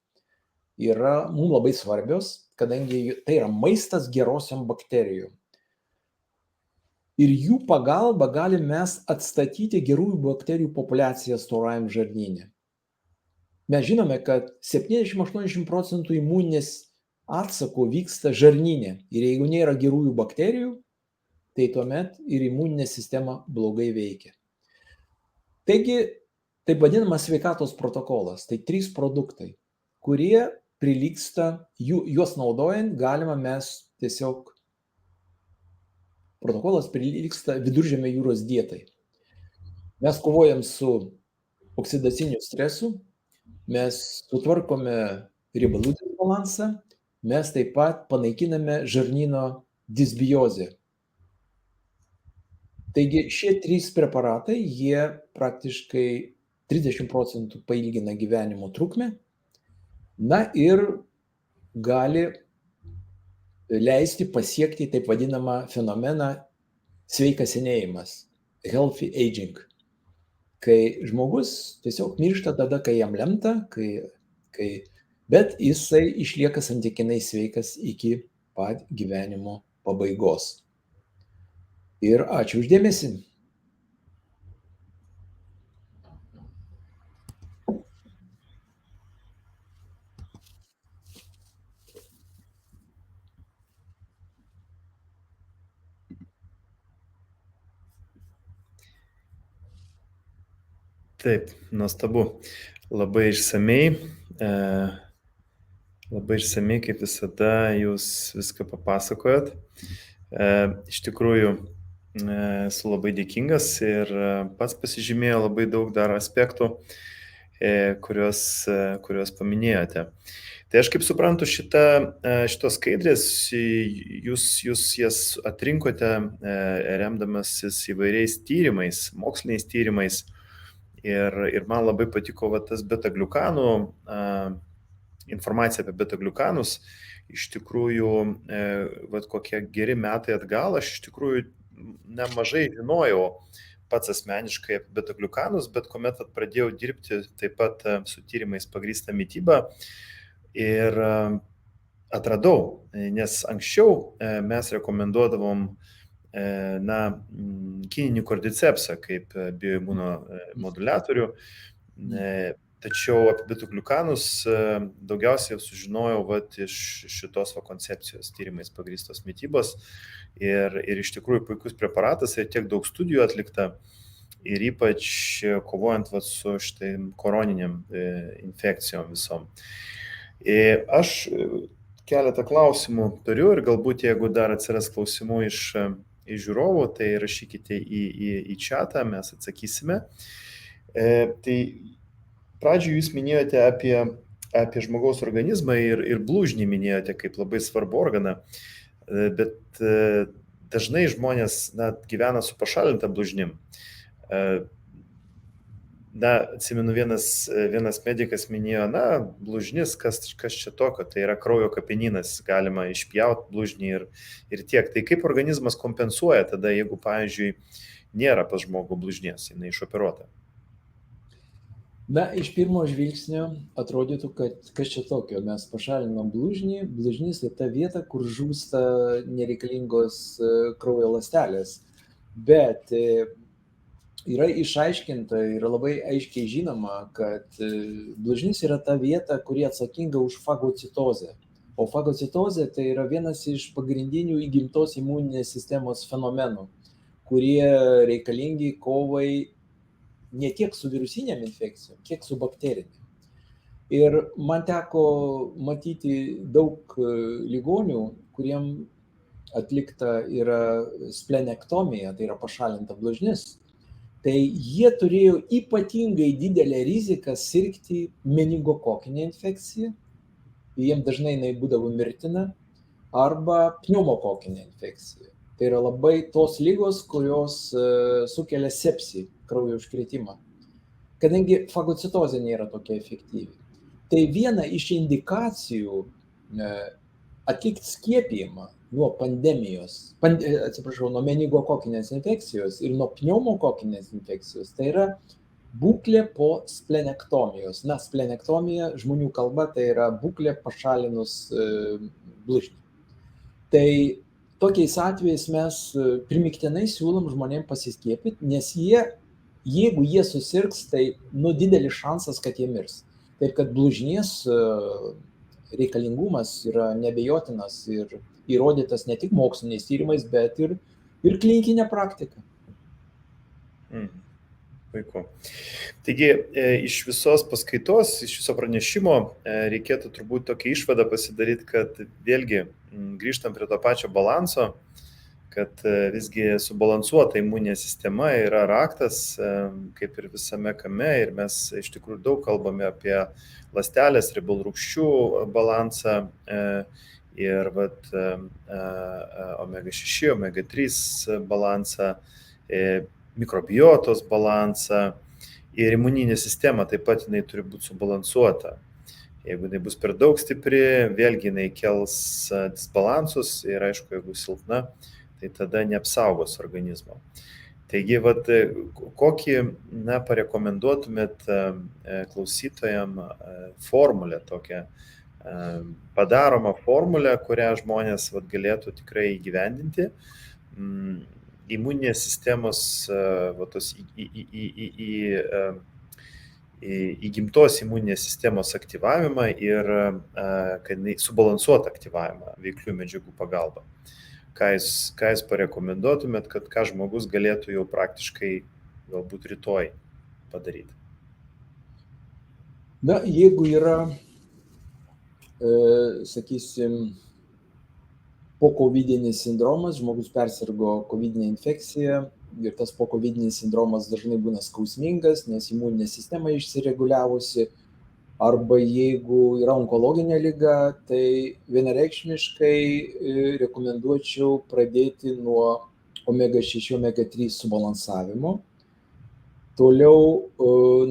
yra mums labai svarbios, kadangi tai yra maistas gerosiom bakterijom. Ir jų pagalba galime mes atstatyti gerųjų bakterijų populiaciją storajam žarnyne. Mes žinome, kad 70–80% imuninės atsako vyksta žarnyne. Ir jeigu nėra gerųjų bakterijų, tai tuomet ir imuninė sistema blogai veikia. Taigi, taip vadinamas sveikatos protokolas. Tai 3 produktai, kurie prilygsta, juos naudojant galima mes tiesiog, protokolas prilygsta Viduržemio jūros dietai. Mes kovojam su oksidaciniu stresu, mes sutvarkome riebalų disbalansą, mes taip pat panaikiname žarnyno disbiozę. Taigi šie 3 preparatai, jie praktiškai 30% pailgina gyvenimo trukmę, na ir gali leisti pasiekti taip vadinamą fenomeną sveikas senėjimas, healthy aging, kai žmogus tiesiog miršta tada, kai jam lemta, bet jisai išlieka santykinai sveikas iki pat gyvenimo pabaigos. Ir ačiū uždėmesį. Taip, nuostabu. Labai išsamei, kaip visada, jūs viską papasakojot. Iš tikrųjų, esu labai dėkingas ir pats pasižymėjau labai daug dar aspektų, kuriuos paminėjote. Tai aš kaip suprantu, šitos skaidrės, jūs jas atrinkote remdamasis įvairiais tyrimais, moksliniais tyrimais. Ir man labai patiko tas beta-gliukanų, informacija apie beta-gliukanus. Iš tikrųjų, kokie geri metai atgal, aš iš tikrųjų nemažai žinojau pats asmeniškai apie beta-gliukanus, bet kuomet pradėjau dirbti taip pat su tyrimais pagrįstą mitybą ir atradau, nes anksčiau mes rekomenduodavom kininį kordycepsą kaip bioimunomoduliatorių, Tačiau apie beta-gliukanus daugiausiai sužinojau iš šitos koncepcijos tyrimais pagrįstos mitybos ir iš tikrųjų puikus preparatas ir tiek daug studijų atlikta ir ypač kovojant su štai koroniniam infekcijom visom. Aš keletą klausimų turiu ir galbūt jeigu dar atsiras klausimų iš žiūrovų, tai rašykite į chatą, mes atsakysime. Tai pradžioje jūs minėjote apie žmogaus organizmą ir blužnį minėjote kaip labai svarbu organą, bet dažnai žmonės gyvena su pašalinta blužnim. Atsimenu, vienas medikas minėjo, blužnis, kas čia tokio, tai yra kraujo kapinynas, galima išpjauti blužnį ir tiek. Tai kaip organizmas kompensuoja tada, jeigu, pavyzdžiui, nėra pas žmogų blužnies, jinai išoperuota? Iš pirmo žvilgsnio atrodytų, kad kas čia tokio, mes pašalinom blužnį, blužnis tai ta vieta, kur žūsta nereikalingos kraujo ląstelės, bet yra išaiškinta ir labai aiškiai žinoma, kad blužnis yra ta vieta, kuri atsakinga už fagocitozę. O fagocitozė tai yra vienas iš pagrindinių įgimtos imuninės sistemos fenomenų, kurie reikalingi kovai ne tiek su virusinėm infekcijom, kiek su bakterinėm. Ir man teko matyti daug ligonių, kuriem atlikta yra splenektomija, tai yra pašalinta blužnis. Tai jie turėjo ypatingai didelę riziką sirgti meningokokinę infekciją, jiems dažnai jinai būdavo mirtina, arba pneumokokinę infekciją. Tai yra labai tos ligos, kurios sukelia sepsį, kraujo užkrėtimą, kadangi fagocitozė nėra tokia efektyvi. Tai viena iš indikacijų atlikti skiepijimą nuo pandemijos, nuo meningokokinės infekcijos ir nuo pneumokokinės infekcijos, tai yra būklė po splenektomijos. Splenektomija žmonių kalba tai yra būklė pašalinus blužnį. Tai tokiais atvejais mes primiktinai siūlom žmonėms pasiskiepyti, nes jeigu jie susirgs, tai didelis šansas, kad jie mirs. Taip kad blužnies reikalingumas yra neabejotinas ir įrodytas ne tik moksliniais tyrimais, bet ir klinikinė praktika. Puiku. Taigi, iš visos paskaitos, iš viso pranešimo reikėtų turbūt tokią išvadą pasidaryti, kad vėlgi grįžtam prie to pačio balanso, kad visgi subalansuota imuninė sistema yra raktas, kaip ir visame kame, ir mes iš tikrųjų daug kalbame apie ląstelės, riebalrūgščių balansą, ir omega-6, omega-3 balansą, mikrobiotos balansą ir imuninė sistema taip pat jinai turi būti subalansuota. Jeigu jinai bus per daug stipri, vėlgi jinai kels disbalansus ir aišku, jeigu silpna, tai tada neapsaugos organizmo. Taigi, kokį parekomenduotumėt klausytojam formulę tokią, padaromą formulę, kurią žmonės galėtų tikrai įgyvendinti, imuninės sistemos įgimtos imuninės sistemos aktyvavimą ir kad subalansuotą aktyvavimą veiklių medžiagų pagalba. Ką jūs parekomenduotumėt, kad ką žmogus galėtų jau praktiškai galbūt rytoj padaryti? Jeigu yra, sakysim, pokovidinis sindromas, žmogus persirgo kovidinę infekciją ir tas pokovidinis sindromas dažnai būna skausmingas, nes imuninė sistema išsireguliavusi, arba jeigu yra onkologinė liga, tai vienareikšmiškai rekomenduočiau pradėti nuo omega-6, omega-3 subalansavimo, toliau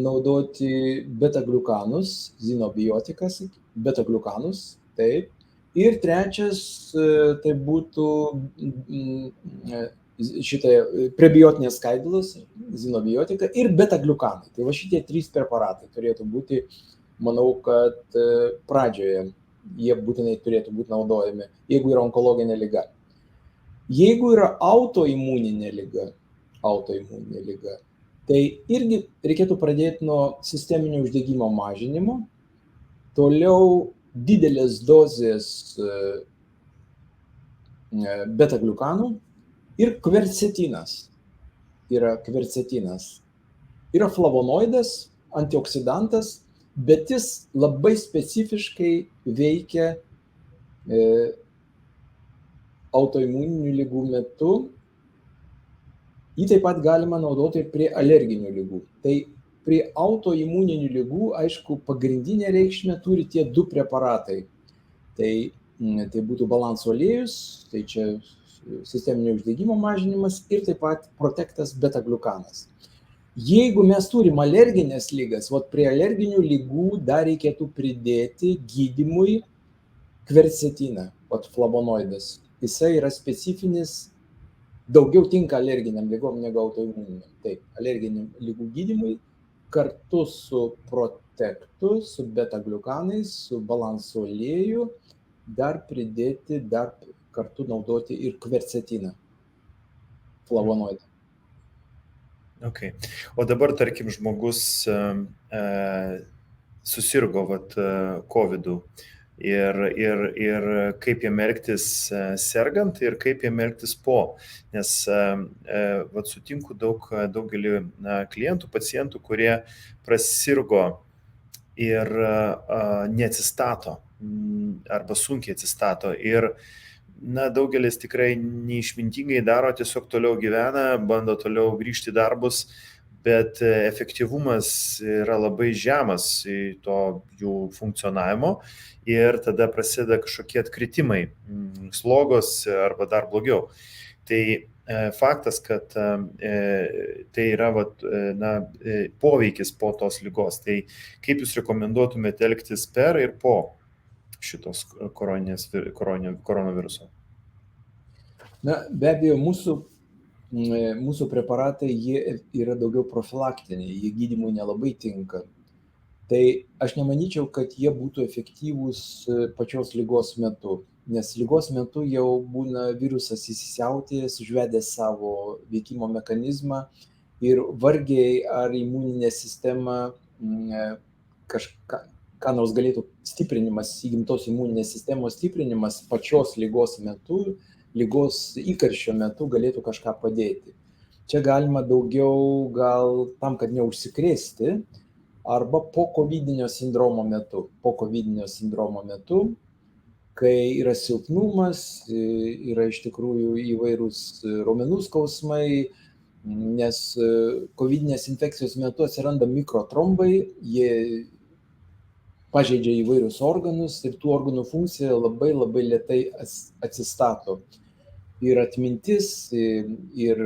naudoti beta-gliukanus, zinobiotikas, beta-gliukanus, taip. Ir trečias, tai būtų prebiotinės skaidulos, zinobiotika ir beta-gliukanai. Tai šitie 3 preparatai turėtų būti, manau, kad pradžioje jie būtinai turėtų būti naudojami, jeigu yra onkologinė liga. Jeigu yra autoimuninė liga, Tai irgi reikėtų pradėti nuo sisteminio uždegimo mažinimo, toliau didelės dozės beta-gliukanų ir kvercetinas. Yra flavonoidas, antioksidantas, bet jis labai specifiškai veikia autoimuninių ligų metu. Jį taip pat galima naudoti ir prie alerginių ligų. Tai prie autoimuninių ligų, aišku, pagrindinė reikšmė turi tie du preparatai. Tai būtų balanso aliejus, tai čia sisteminio uždegimo mažinimas ir taip pat protektas beta-gliukanas. Jeigu mes turim alerginės ligas, prie alerginių ligų dar reikėtų pridėti gydymui kvercetiną, flavonoidas. Jisai yra specifinis, daugiau tinka alerginiam ligom negu autoimuniniam. Taip, alerginiam ligų gydymui kartu su protektu, su beta-gliukanais, su balanso alieju dar pridėti, dar kartu naudoti ir kvercetiną, flavonoidą. Okay. O dabar, tarkim, žmogus susirgo COVID-u ir kaip jam elgtis sergant ir kaip jam elgtis po. Nes sutinku daugelį klientų, pacientų, kurie prasirgo ir neatsistato arba sunkiai atsistato. Ir daugelis tikrai neišmintingai daro, tiesiog toliau gyvena, bando toliau grįžti į darbus, bet efektyvumas yra labai žemas į to jų funkcionavimo ir tada prasideda kažkokie atkritimai, slogos arba dar blogiau. Tai faktas, kad tai yra poveikis po tos ligos. Tai kaip jūs rekomenduotumėte elgtis per ir po šitos koronaviruso? Be abejo, mūsų preparatai, jie yra daugiau profilaktiniai, jie gydymui nelabai tinka. Tai aš nemanyčiau, kad jie būtų efektyvūs pačios ligos metu, nes ligos metu jau būna virusas įsisiautėjęs, užvedęs savo veikimo mechanizmą ir vargiai ar imuninė sistema ką nors galėtų stiprinimas, įgimtos imuninės sistemos stiprinimas pačios ligos metu, ligos įkarščio metu galėtų kažką padėti. Čia galima daugiau gal tam, kad neužsikrėsti, arba po kovidinio sindromo metu, kai yra silpnumas, yra iš tikrųjų įvairūs raumenų skausmai, nes kovidinės infekcijos metu atsiranda mikrotrombai, jie pažeidžia įvairius organus ir tų organų funkcija labai labai lėtai atsistato. Ir atmintis, ir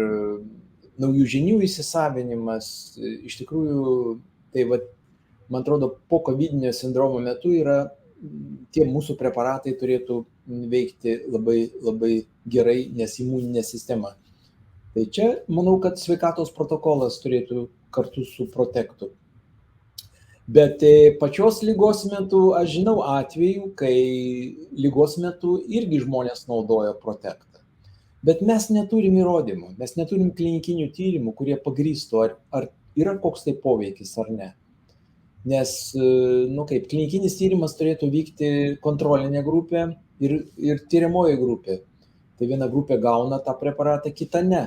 naujų žinių įsisavinimas, iš tikrųjų, tai man atrodo, po kovidinio sindromo metu tie mūsų preparatai turėtų veikti labai labai gerai, nes imuninė sistema. Tai čia, manau, kad sveikatos protokolas turėtų kartu su protektu. Bet pačios ligos metu aš žinau atvejų, kai ligos metu irgi žmonės naudoja protektą. Bet mes neturim įrodymų, mes neturim klinikinių tyrimų, kurie pagrįstų, ar yra koks tai poveikis ar ne. Nes, klinikinis tyrimas turėtų vykti kontrolinė grupė ir tyriamoji grupė. Tai viena grupė gauna tą preparatą, kita ne.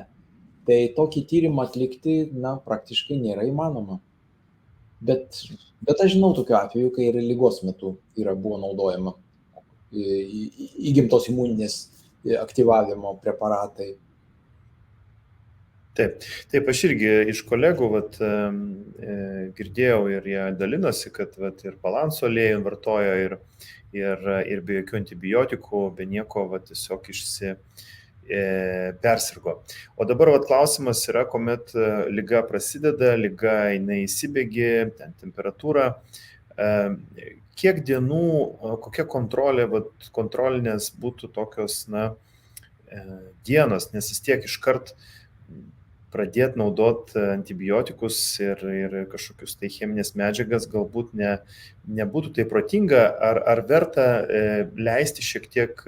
Tai tokį tyrimą atlikti, praktiškai nėra įmanoma. Bet aš žinau tokiu atveju, kai ir ligos metu buvo naudojama įgimtos imuninės aktyvavimo preparatai. Taip, aš irgi iš kolegų girdėjau ir jie dalinosi, kad ir balanso aliejų vartojo ir be jokių antibiotikų, be nieko tiesiog persirgo. O dabar klausimas yra, kuomet liga prasideda, liga jinai įsibėgi, ten temperatūra, kiek dienų, kokia kontrolė, kontrolinės būtų tokios dienos, nes vis tiek iškart pradėti naudoti antibiotikus ir kažkokius tai cheminės medžiagas galbūt nebūtų tai protinga, ar verta leisti šiek tiek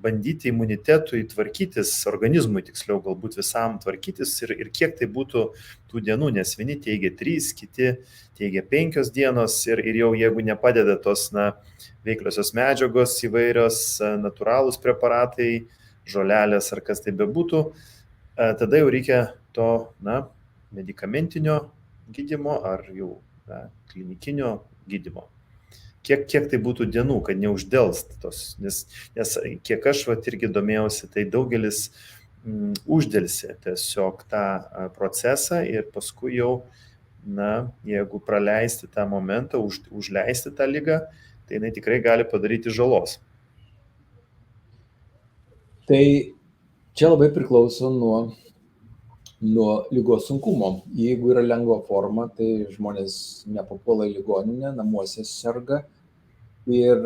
bandyti imunitetui tvarkytis, organizmui tiksliau galbūt visam tvarkytis ir kiek tai būtų tų dienų, nes vieni teigia 3, kiti teigia 5 dienos ir jau jeigu nepadeda tos veikliosios medžiagos įvairios, natūralūs preparatai, žolelės ar kas tai bebūtų, tada jau reikia to medikamentinio gydymo ar jau klinikinio gydymo. Kiek tai būtų dienų, kad neuždelst tos, nes kiek aš irgi domėjausi, tai daugelis uždelsi tiesiog tą procesą ir paskui jau, jeigu praleisti tą momentą, užleisti tą ligą, tai jinai tikrai gali padaryti žalos. Tai čia labai priklauso nuo ligos sunkumo. Jeigu yra lengva forma, tai žmonės nepapuola į ligoninę, namuose serga. Ir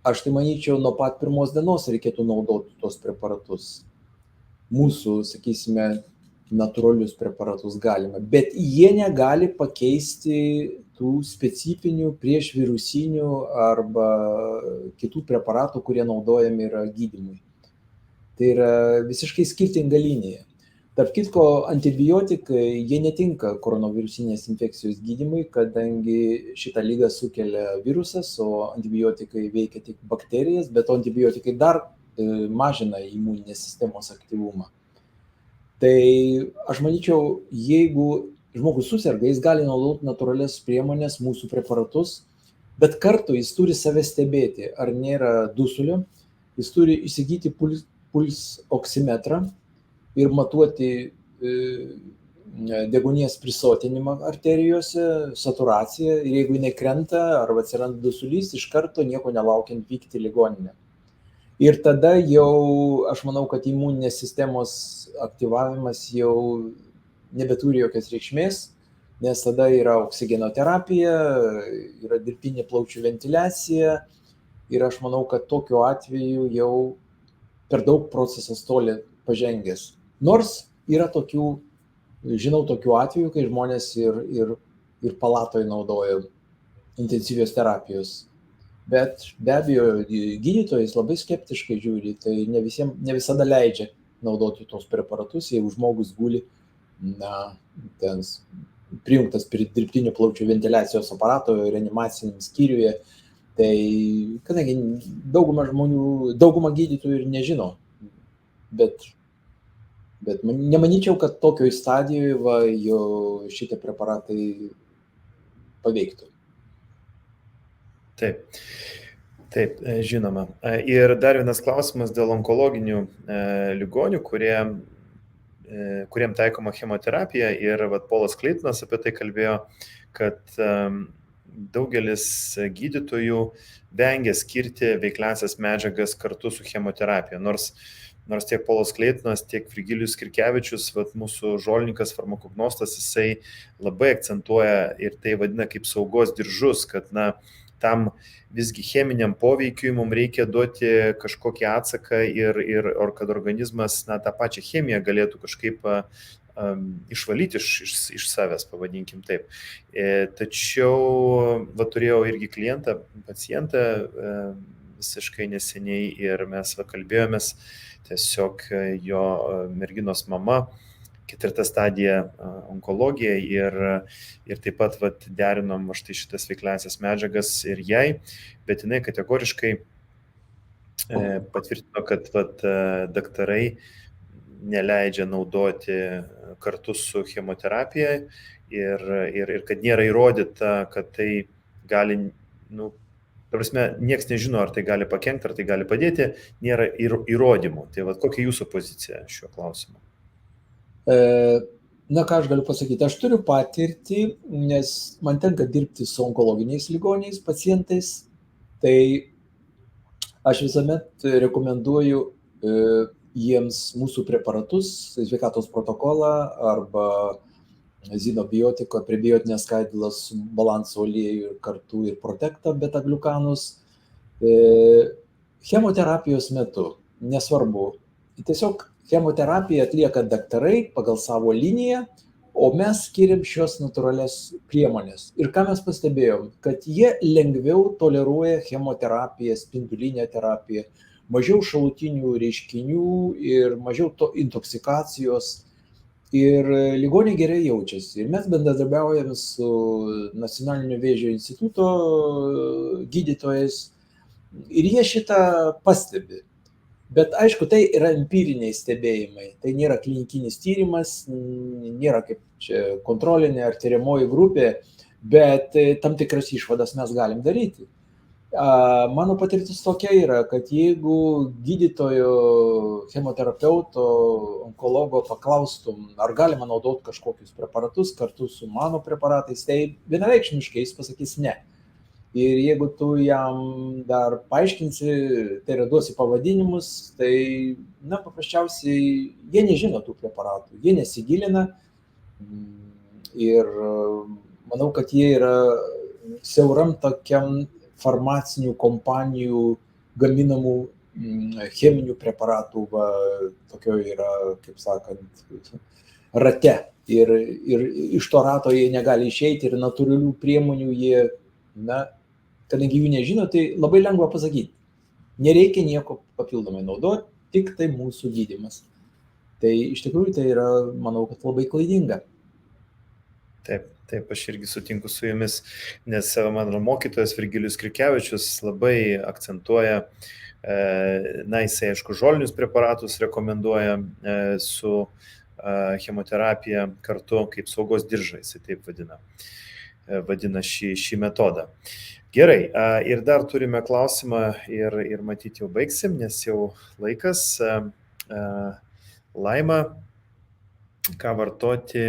aš tai manyčiau, nuo pat pirmos dienos reikėtų naudoti tos preparatus. Mūsų, sakysime, natūralius preparatus galima, bet jie negali pakeisti tų specifinių priešvirusinių arba kitų preparatų, kurie naudojami yra gydymui. Tai yra visiškai skirtinga linija. Tarp kitko, antibiotikai, jie netinka koronavirusinės infekcijos gydymui, kadangi šitą ligą sukelia virusas, o antibiotikai veikia tik bakterijas, bet antibiotikai dar mažina imuninės sistemos aktyvumą. Tai aš manyčiau, jeigu žmogus suserga, jis gali naudoti natūralias priemonės, mūsų preparatus, bet kartu jis turi save stebėti, ar nėra dusulio, jis turi įsigyti puls oksimetrą ir matuoti deguonies prisotinimą arterijose, saturaciją, ir jeigu jinai krenta arba atsiranda dusulys, iš karto nieko nelaukiant vykti į ligoninę. Ir tada jau, aš manau, kad imuninės sistemos aktyvavimas jau nebeturi jokios reikšmės, nes tada yra oksigenoterapija, yra dirbtinė plaučių ventiliacija, ir aš manau, kad tokiu atveju jau per daug procesas toli pažengęs. Nors yra tokių, žinau tokių atvejų, kai žmonės ir palatoje naudoja intensyvios terapijos. Bet be abejo, gydytojas labai skeptiškai žiūri, tai ne visada leidžia naudoti tos preparatus, jeigu žmogus guli, ten prijungtas prie dirbtinio plaučių ventiliacijos aparato reanimaciniam skyriuje, tai kadangi dauguma gydytojų ir nežino, bet nemanyčiau, kad tokioj stadijoje jau šitie preparatai paveiktų. Taip, žinoma. Ir dar vienas klausimas dėl onkologinių ligonių, kuriem taikoma chemoterapija. Ir Polas Kleitonas apie tai kalbėjo, kad daugelis gydytojų vengia skirti veikliąsias medžiagas kartu su chemoterapija. Nors tiek Polas Kleitonas, tiek Virgilijus Kirkevičius, mūsų žolininkas, farmakognostas, jisai labai akcentuoja ir tai vadina kaip saugos diržus, kad tam visgi cheminiam poveikiui mums reikia duoti kažkokį atsaką ir kad organizmas tą pačią chemiją galėtų kažkaip išvalyti iš savęs, pavadinkim taip. Tačiau turėjau irgi klientą, pacientą visiškai neseniai ir mes kalbėjomės, tiesiog jo merginos mama, 4. stadija onkologija ir taip pat derinom štai šitas veikliąsias medžiagas ir jai, bet jinai kategoriškai patvirtino, kad daktarai neleidžia naudoti kartu su chemoterapija ir kad nėra įrodyta, kad tai gali, nieks nežino, ar tai gali pakenkti, ar tai gali padėti, nėra įrodymų. Tai kokia jūsų pozicija šiuo klausimu? Ką aš galiu pasakyti, aš turiu patirtį, nes man tenka dirbti su onkologiniais ligoniais pacientais, tai aš visuomet rekomenduoju jiems mūsų preparatus, sveikatos protokolą arba zinobiotiko, prebiotinės skaidulas, balanso aliejų ir kartu ir protektą beta-gliukanus. Chemoterapijos metu, nesvarbu, tiesiog chemoterapiją atlieka daktarai pagal savo liniją, o mes skiriam šios natūralias priemonės. Ir ką mes pastebėjom, kad jie lengviau toleruoja chemoterapiją, spindulinę terapiją, mažiau šalutinių reiškinių ir mažiau to intoksikacijos. Ir ligoniai gerai jaučiasi. Ir mes bendradarbiaujame su Nacionalinio vėžio instituto gydytojais ir jie šitą pastebi. Bet aišku, tai yra empiriniai stebėjimai, tai nėra klinikinis tyrimas, nėra kaip čia kontrolinė ar tyriamoji grupė, bet tam tikras išvadas mes galim daryti. Mano patirtis tokia yra, kad jeigu gydytojo, chemoterapeuto, onkologo paklaustum, ar galima naudoti kažkokius preparatus kartu su mano preparatais, tai vienareikšmiškai jis pasakys ne. Ir jeigu tu jam dar paaiškinsi, tai yra duosi pavadinimus, tai, na, paprasčiausiai jie nežino tų preparatų, jie nesigilina ir manau, kad jie yra siauram tokiam farmacinių kompanijų gaminamų cheminių preparatų, tokio yra, kaip sakant, rate. Ir iš to rato jie negali išeiti ir natūralių priemonių jie, na, kadangi jų nežino, tai labai lengva pasakyti. Nereikia nieko papildomai naudoti, tik tai mūsų gydymas. Tai iš tikrųjų tai yra, manau, kad labai klaidinga. Taip, aš irgi sutinku su jumis, nes mano mokytojas Virgilijus Krikevičius labai akcentuoja, na, jisai, aišku, žolinius preparatus rekomenduoja su chemoterapija kartu kaip saugos diržai, jisai taip vadina šį metodą. Gerai, ir dar turime klausimą ir matyti jau baigsim, nes jau laikas. Laima, ką vartoti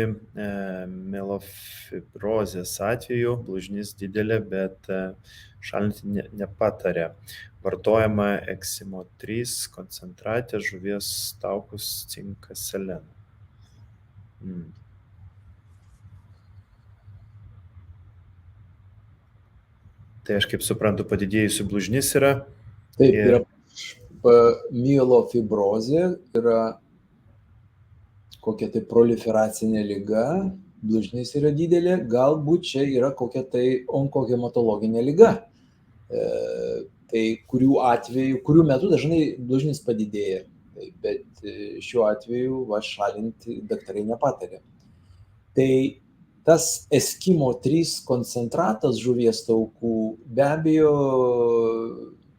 mielofibrozės atveju, blužnis didelė, bet šalinti nepataria. Vartojama Eksimo 3 koncentratė, žuvies taukus, cinkas, seleną. Tai aš kaip suprantu, padidėjusi blužnis yra. Taip, yra mielofibrozė, yra kokia tai proliferacinė liga, blužnis yra didelė, galbūt čia yra kokia tai onkohematologinė liga, tai kurių metu dažnai blužnis padidėja, bet šiuo atveju šalinti daktarai nepataria. Tai tas Eskimo 3 koncentratas žuvies taukų be abejo,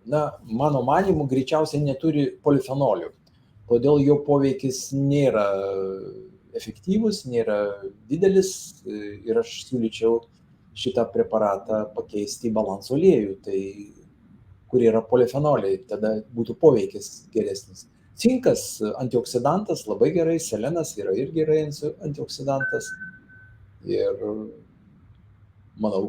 na, mano manymu, greičiausiai neturi polifenolių. Todėl jo poveikis nėra efektyvus, nėra didelis ir aš siūlyčiau šitą preparatą pakeisti į balanso aliejų, tai kur yra polifenoliai, tada būtų poveikis geresnis. Cinkas antioksidantas labai gerai, selenas yra irgi gerai antioksidantas ir manau,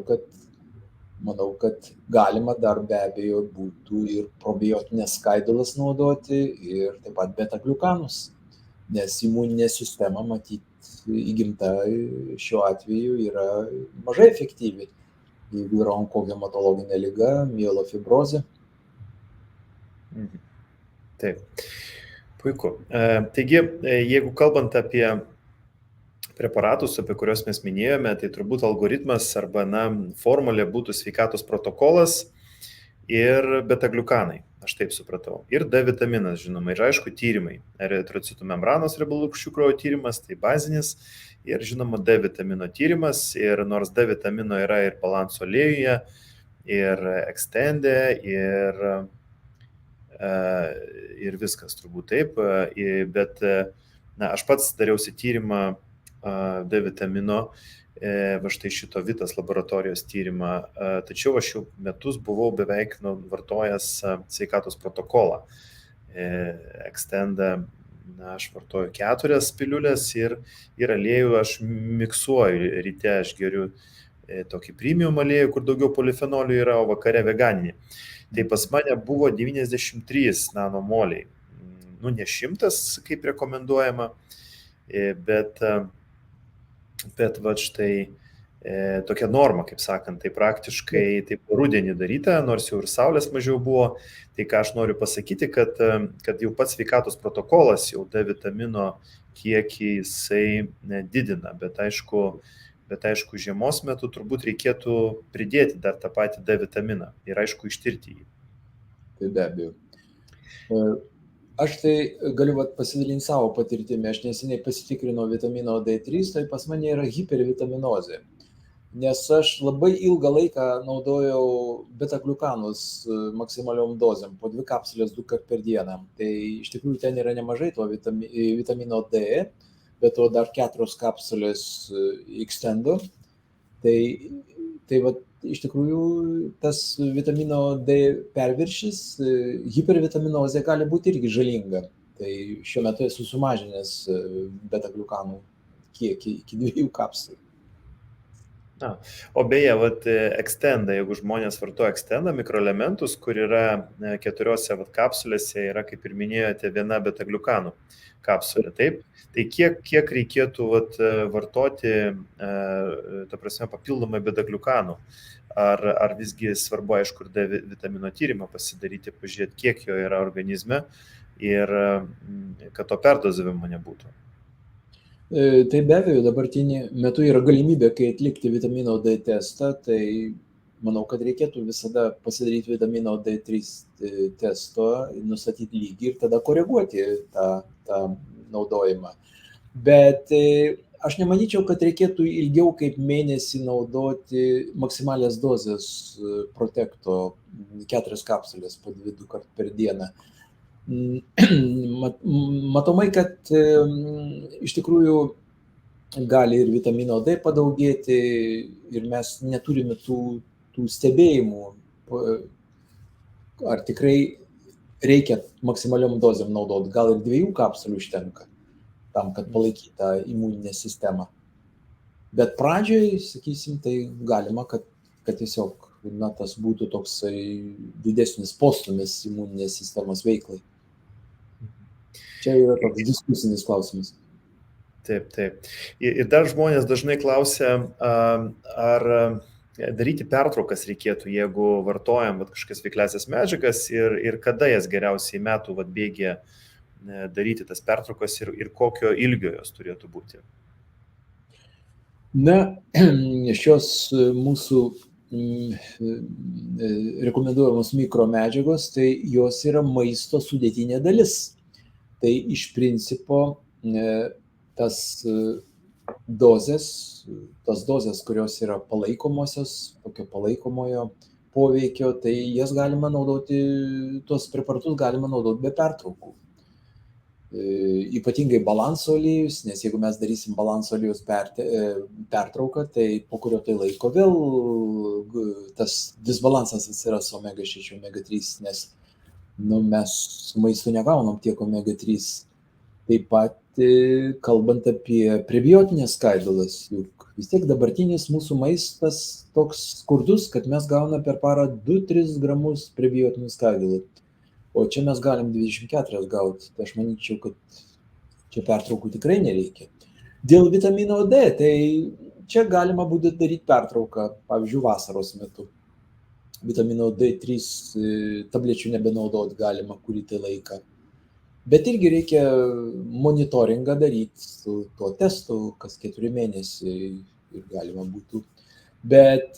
kad galima dar be abejo būtų ir probiotinės skaidulas naudoti ir taip pat beta-gliukanus, nes imuninė sistema, matyt, įgimta šiuo atveju yra mažai efektyvi, jeigu yra onkohematologinė liga, mielofibrozė. Taip, puiku. Taigi, jeigu kalbant apie preparatus, apie kuriuos mes minėjome, tai turbūt algoritmas arba, na, formulė būtų sveikatos protokolas ir beta-gliukanai, aš taip supratau. Ir D vitaminas, žinoma, ir aišku tyrimai. Eritrocitų membranos riebalų rūgščių kraujo tyrimas, tai bazinis, ir žinoma D vitamino tyrimas, ir nors D vitamino yra ir balanso aliejuje, ir ekstende, ir viskas turbūt taip, bet, na, aš pats dariausi tyrimą D vitamino, štai šito Vitas laboratorijos tyrimą, tačiau aš jau metus buvau beveik vartojęs sveikatos protokolą. Extenda, na, aš vartoju 4 piliulės ir aliejų aš miksuoju, ryte aš geriu tokį premium aliejų, kur daugiau polifenolių yra, o vakare veganinį. Tai pas mane buvo 93 nanomoliai, nu ne 100, kaip rekomenduojama, bet va štai tokia norma, kaip sakant, tai praktiškai taip rudenį daryta, nors jau ir saulės mažiau buvo. Tai ką aš noriu pasakyti, kad jau pats sveikatos protokolas jau D vitamino kiekį jisai didina, bet aišku žiemos metu turbūt reikėtų pridėti dar tą patį D vitaminą ir aišku ištirti jį. Tai be abejo. Aš tai galiu pasidalinti savo patirtimi. Aš neseniai pasitikrinau vitamino D3, tai pas mane yra hipervitaminozė. Nes aš labai ilgą laiką naudojau beta-gliukanus maksimaliom dozėm, po 2 kapsulės 2 kart per dieną. Tai iš tikrųjų ten yra nemažai to vitamino D, bet to dar 4 kapsulės Extendo. Tai vat, iš tikrųjų tas vitamino D perviršis, hipervitaminozė gali būti irgi žalinga. Tai šiuo metu esu sumažinęs beta-gliukanų kiekį iki 2 kapsulių. O beje, Extenda, jeigu žmonės vartoja Extenda mikroelementus, kur yra 4 kapsulėse, yra, kaip ir minėjote, 1 beta-gliukanų kapsulė, taip? Tai kiek reikėtų vartoti, ta prasme, papildomai beta-gliukanų? Ar visgi svarbu, aišku, ir D vitamino tyrimą pasidaryti, pažiūrėti, kiek jo yra organizme ir kad to perdozavimo nebūtų? Tai be abejo, dabartinį metu yra galimybė, kai atlikti vitamino D testą, tai manau, kad reikėtų visada pasidaryti vitamino D3 testo, nustatyti lygį ir tada koreguoti tą naudojimą. Bet aš nemanyčiau, kad reikėtų ilgiau kaip mėnesį naudoti maksimalias dozes Protekto 4 kapsulės po 2 kart per dieną. Matomai, kad iš tikrųjų gali ir vitamino D padaugėti ir mes neturime tų stebėjimų, ar tikrai reikia maksimaliom dozėm naudoti, gal ir 2 kapsulių užtenka tam, kad palaikytų tą imuninę sistemą. Bet pradžioj, sakysim, tai galima, kad tiesiog tas būtų toksai didesnis postūmis imuninės sistemos veiklai. Čia yra toks diskusinis klausimas. Taip. Ir dar žmonės dažnai klausia, ar daryti pertraukas reikėtų, jeigu vartojam kažkokias veikliąsias medžiagas ir kada jas geriausiai metų bėgyje daryti tas pertraukas ir kokio ilgio jos turėtų būti. Na, šios mūsų rekomenduojamos mikromedžiagos, tai jos yra maisto sudėtinė dalis. Tai iš principo tas dozės, kurios yra palaikomosios, tokio palaikomojo poveikio, tai jas galima naudoti, tuos preparatus galima naudoti be pertraukų. Ypatingai balanso aliejus, nes jeigu mes darysim balanso aliejus pertrauką, tai po kurio tai laiko vėl tas disbalansas atsiras omega 6, omega 3, nes mes su maistu negaunam tiek omega 3. Taip pat kalbant apie prebiotinės skaidulas, juk vis tiek dabartinis mūsų maistas toks skurdus, kad mes gauname per parą 2-3 gramus prebiotinių skaidulų. O čia mes galim 24 gauti. Tai aš manyčiau, kad čia pertraukų tikrai nereikia. Dėl vitamino D, tai čia galima būtų daryti pertrauką, pavyzdžiui, vasaros metu. Vitamino D3 tablečių nebenaudoti galima kurį tai laiką. Bet irgi reikia monitoringą daryti su tuo testu, kas 4 mėnesiai ir galima būtų. Bet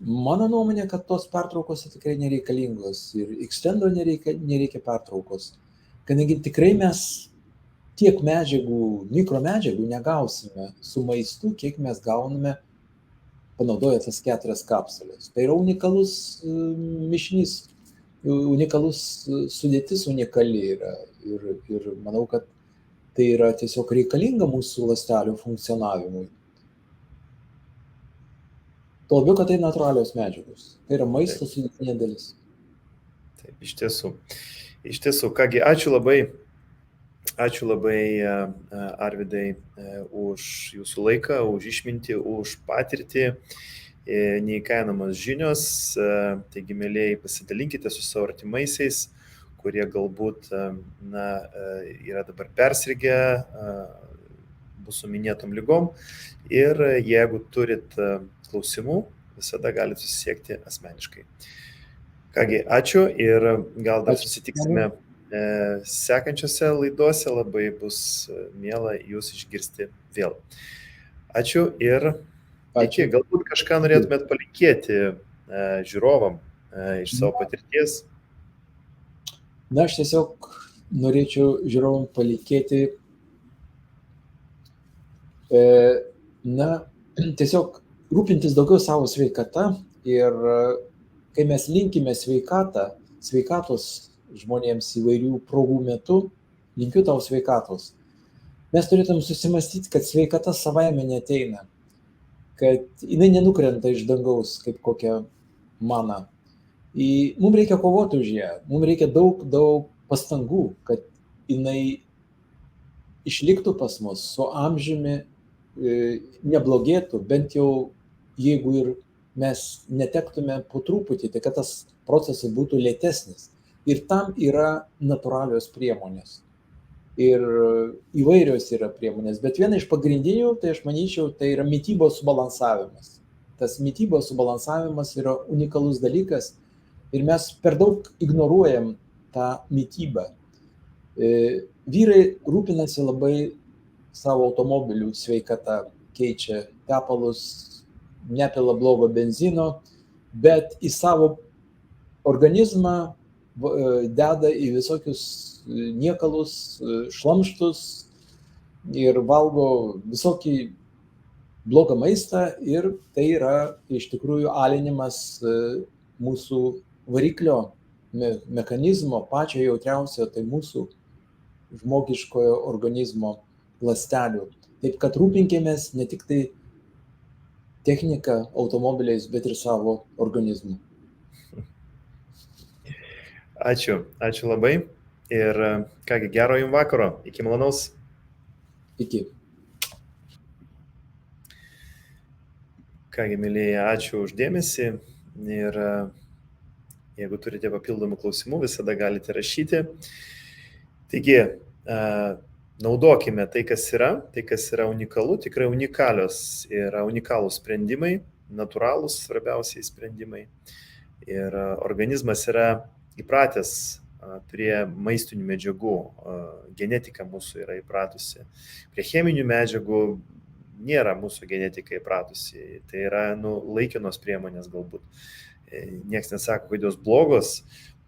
mano nuomonė, kad tos pertraukos tikrai nereikalingos ir Extendo nereikia pertraukos. Kadangi tikrai mes tiek medžiagų, mikromedžiagų negausime su maistu, kiek mes gauname panaudoja tas 4 kapsulės. Tai yra unikalus mišinys, unikalus sudėtis unikali yra. Ir manau, kad tai yra tiesiog reikalinga mūsų ląstelių funkcionavimui. Tuo labiau, kad tai natūralios medžiagos. Tai yra maisto sudėtinė dalis. Taip, iš tiesų. Kągi, ačiū labai, Arvydai, už jūsų laiką, už išmintį, už patirtį, neįkainamos žinios. Taigi, mėlėjai, pasidalinkite su savo artimaisiais, kurie galbūt yra dabar persirgę mūsų minėtom lygom. Ir jeigu turit klausimų, visada galite susisiekti asmeniškai. Kągi, ačiū ir gal dar susitiksime sekančiose laidose, labai bus miela jūs išgirsti vėl. Ačiū ir iki. Galbūt kažką norėtumėt palinkėti žiūrovam iš savo patirties. Na, aš tiesiog norėčiau žiūrovom palikėti, tiesiog rūpintis daugiau savo sveikata ir kai mes linkime sveikatos žmonėms įvairių progų metu, linkiu tau sveikatos. Mes turėtum susimastyti, kad sveikata savaime neteina, kad jinai nenukrenta iš dangaus kaip kokia mana. Mums reikia kovoti už ją, mums reikia daug pastangų, kad jinai išliktų pas mus, su amžiumi neblogėtų, bent jau jeigu ir mes netektume po truputį, tai kad tas procesas būtų lėtesnis. Ir tam yra natūralios priemonės. Ir įvairios yra priemonės, bet viena iš pagrindinių, tai aš manyčiau, tai yra mitybos subalansavimas. Tas mitybos subalansavimas yra unikalus dalykas ir mes per daug ignoruojam tą mitybą. Vyrai rūpinasi labai savo automobilių sveikata, keičia tepalus, nepila blogo benzino, bet į savo organizmą deda į visokius niekalus, šlamštus ir valgo visokį blogą maistą ir tai yra iš tikrųjų alinimas mūsų variklio mechanizmo, pačio jautriausio, tai mūsų žmogiškojo organizmo ląstelių. Taip kad rūpinkimės ne tik tai technika, automobiliais, bet ir savo organizmu. Ačiū labai ir kągi, gero jums vakaro, iki malonaus. Iki. Kągi, mėlyje, ačiū už dėmesį ir jeigu turite papildomų klausimų, visada galite rašyti. Taigi, naudokime tai, kas yra unikalu, tikrai unikalios yra unikalūs sprendimai, natūralūs svarbiausiai sprendimai. Ir organizmas yra įpratęs prie maistinių medžiagų, genetika mūsų yra įpratusi. Prie cheminių medžiagų nėra mūsų genetika įpratusi, tai yra laikinos priemonės galbūt. Niekas nesako, kad jos blogos,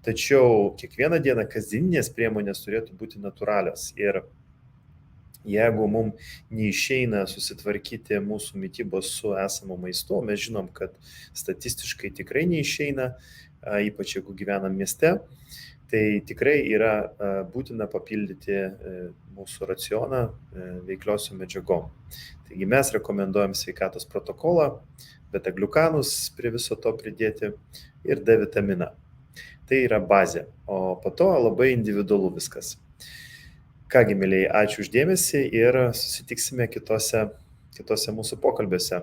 tačiau kiekvieną dieną kasdieninės priemonės turėtų būti natūralios. Ir jeigu mums neišeina susitvarkyti mūsų mitybos su esamu maistu, mes žinom, kad statistiškai tikrai neišeina, ypač jeigu gyvenam mieste, tai tikrai yra būtina papildyti mūsų racioną veikliosiom medžiagom. Taigi mes rekomenduojam sveikatos protokolą, beta-gliukanus prie viso to pridėti ir D vitaminą. Tai yra bazė, o po to labai individualu viskas. Kągi, mėlyje, ačiū už dėmesį ir susitiksime kitose mūsų pokalbiuose.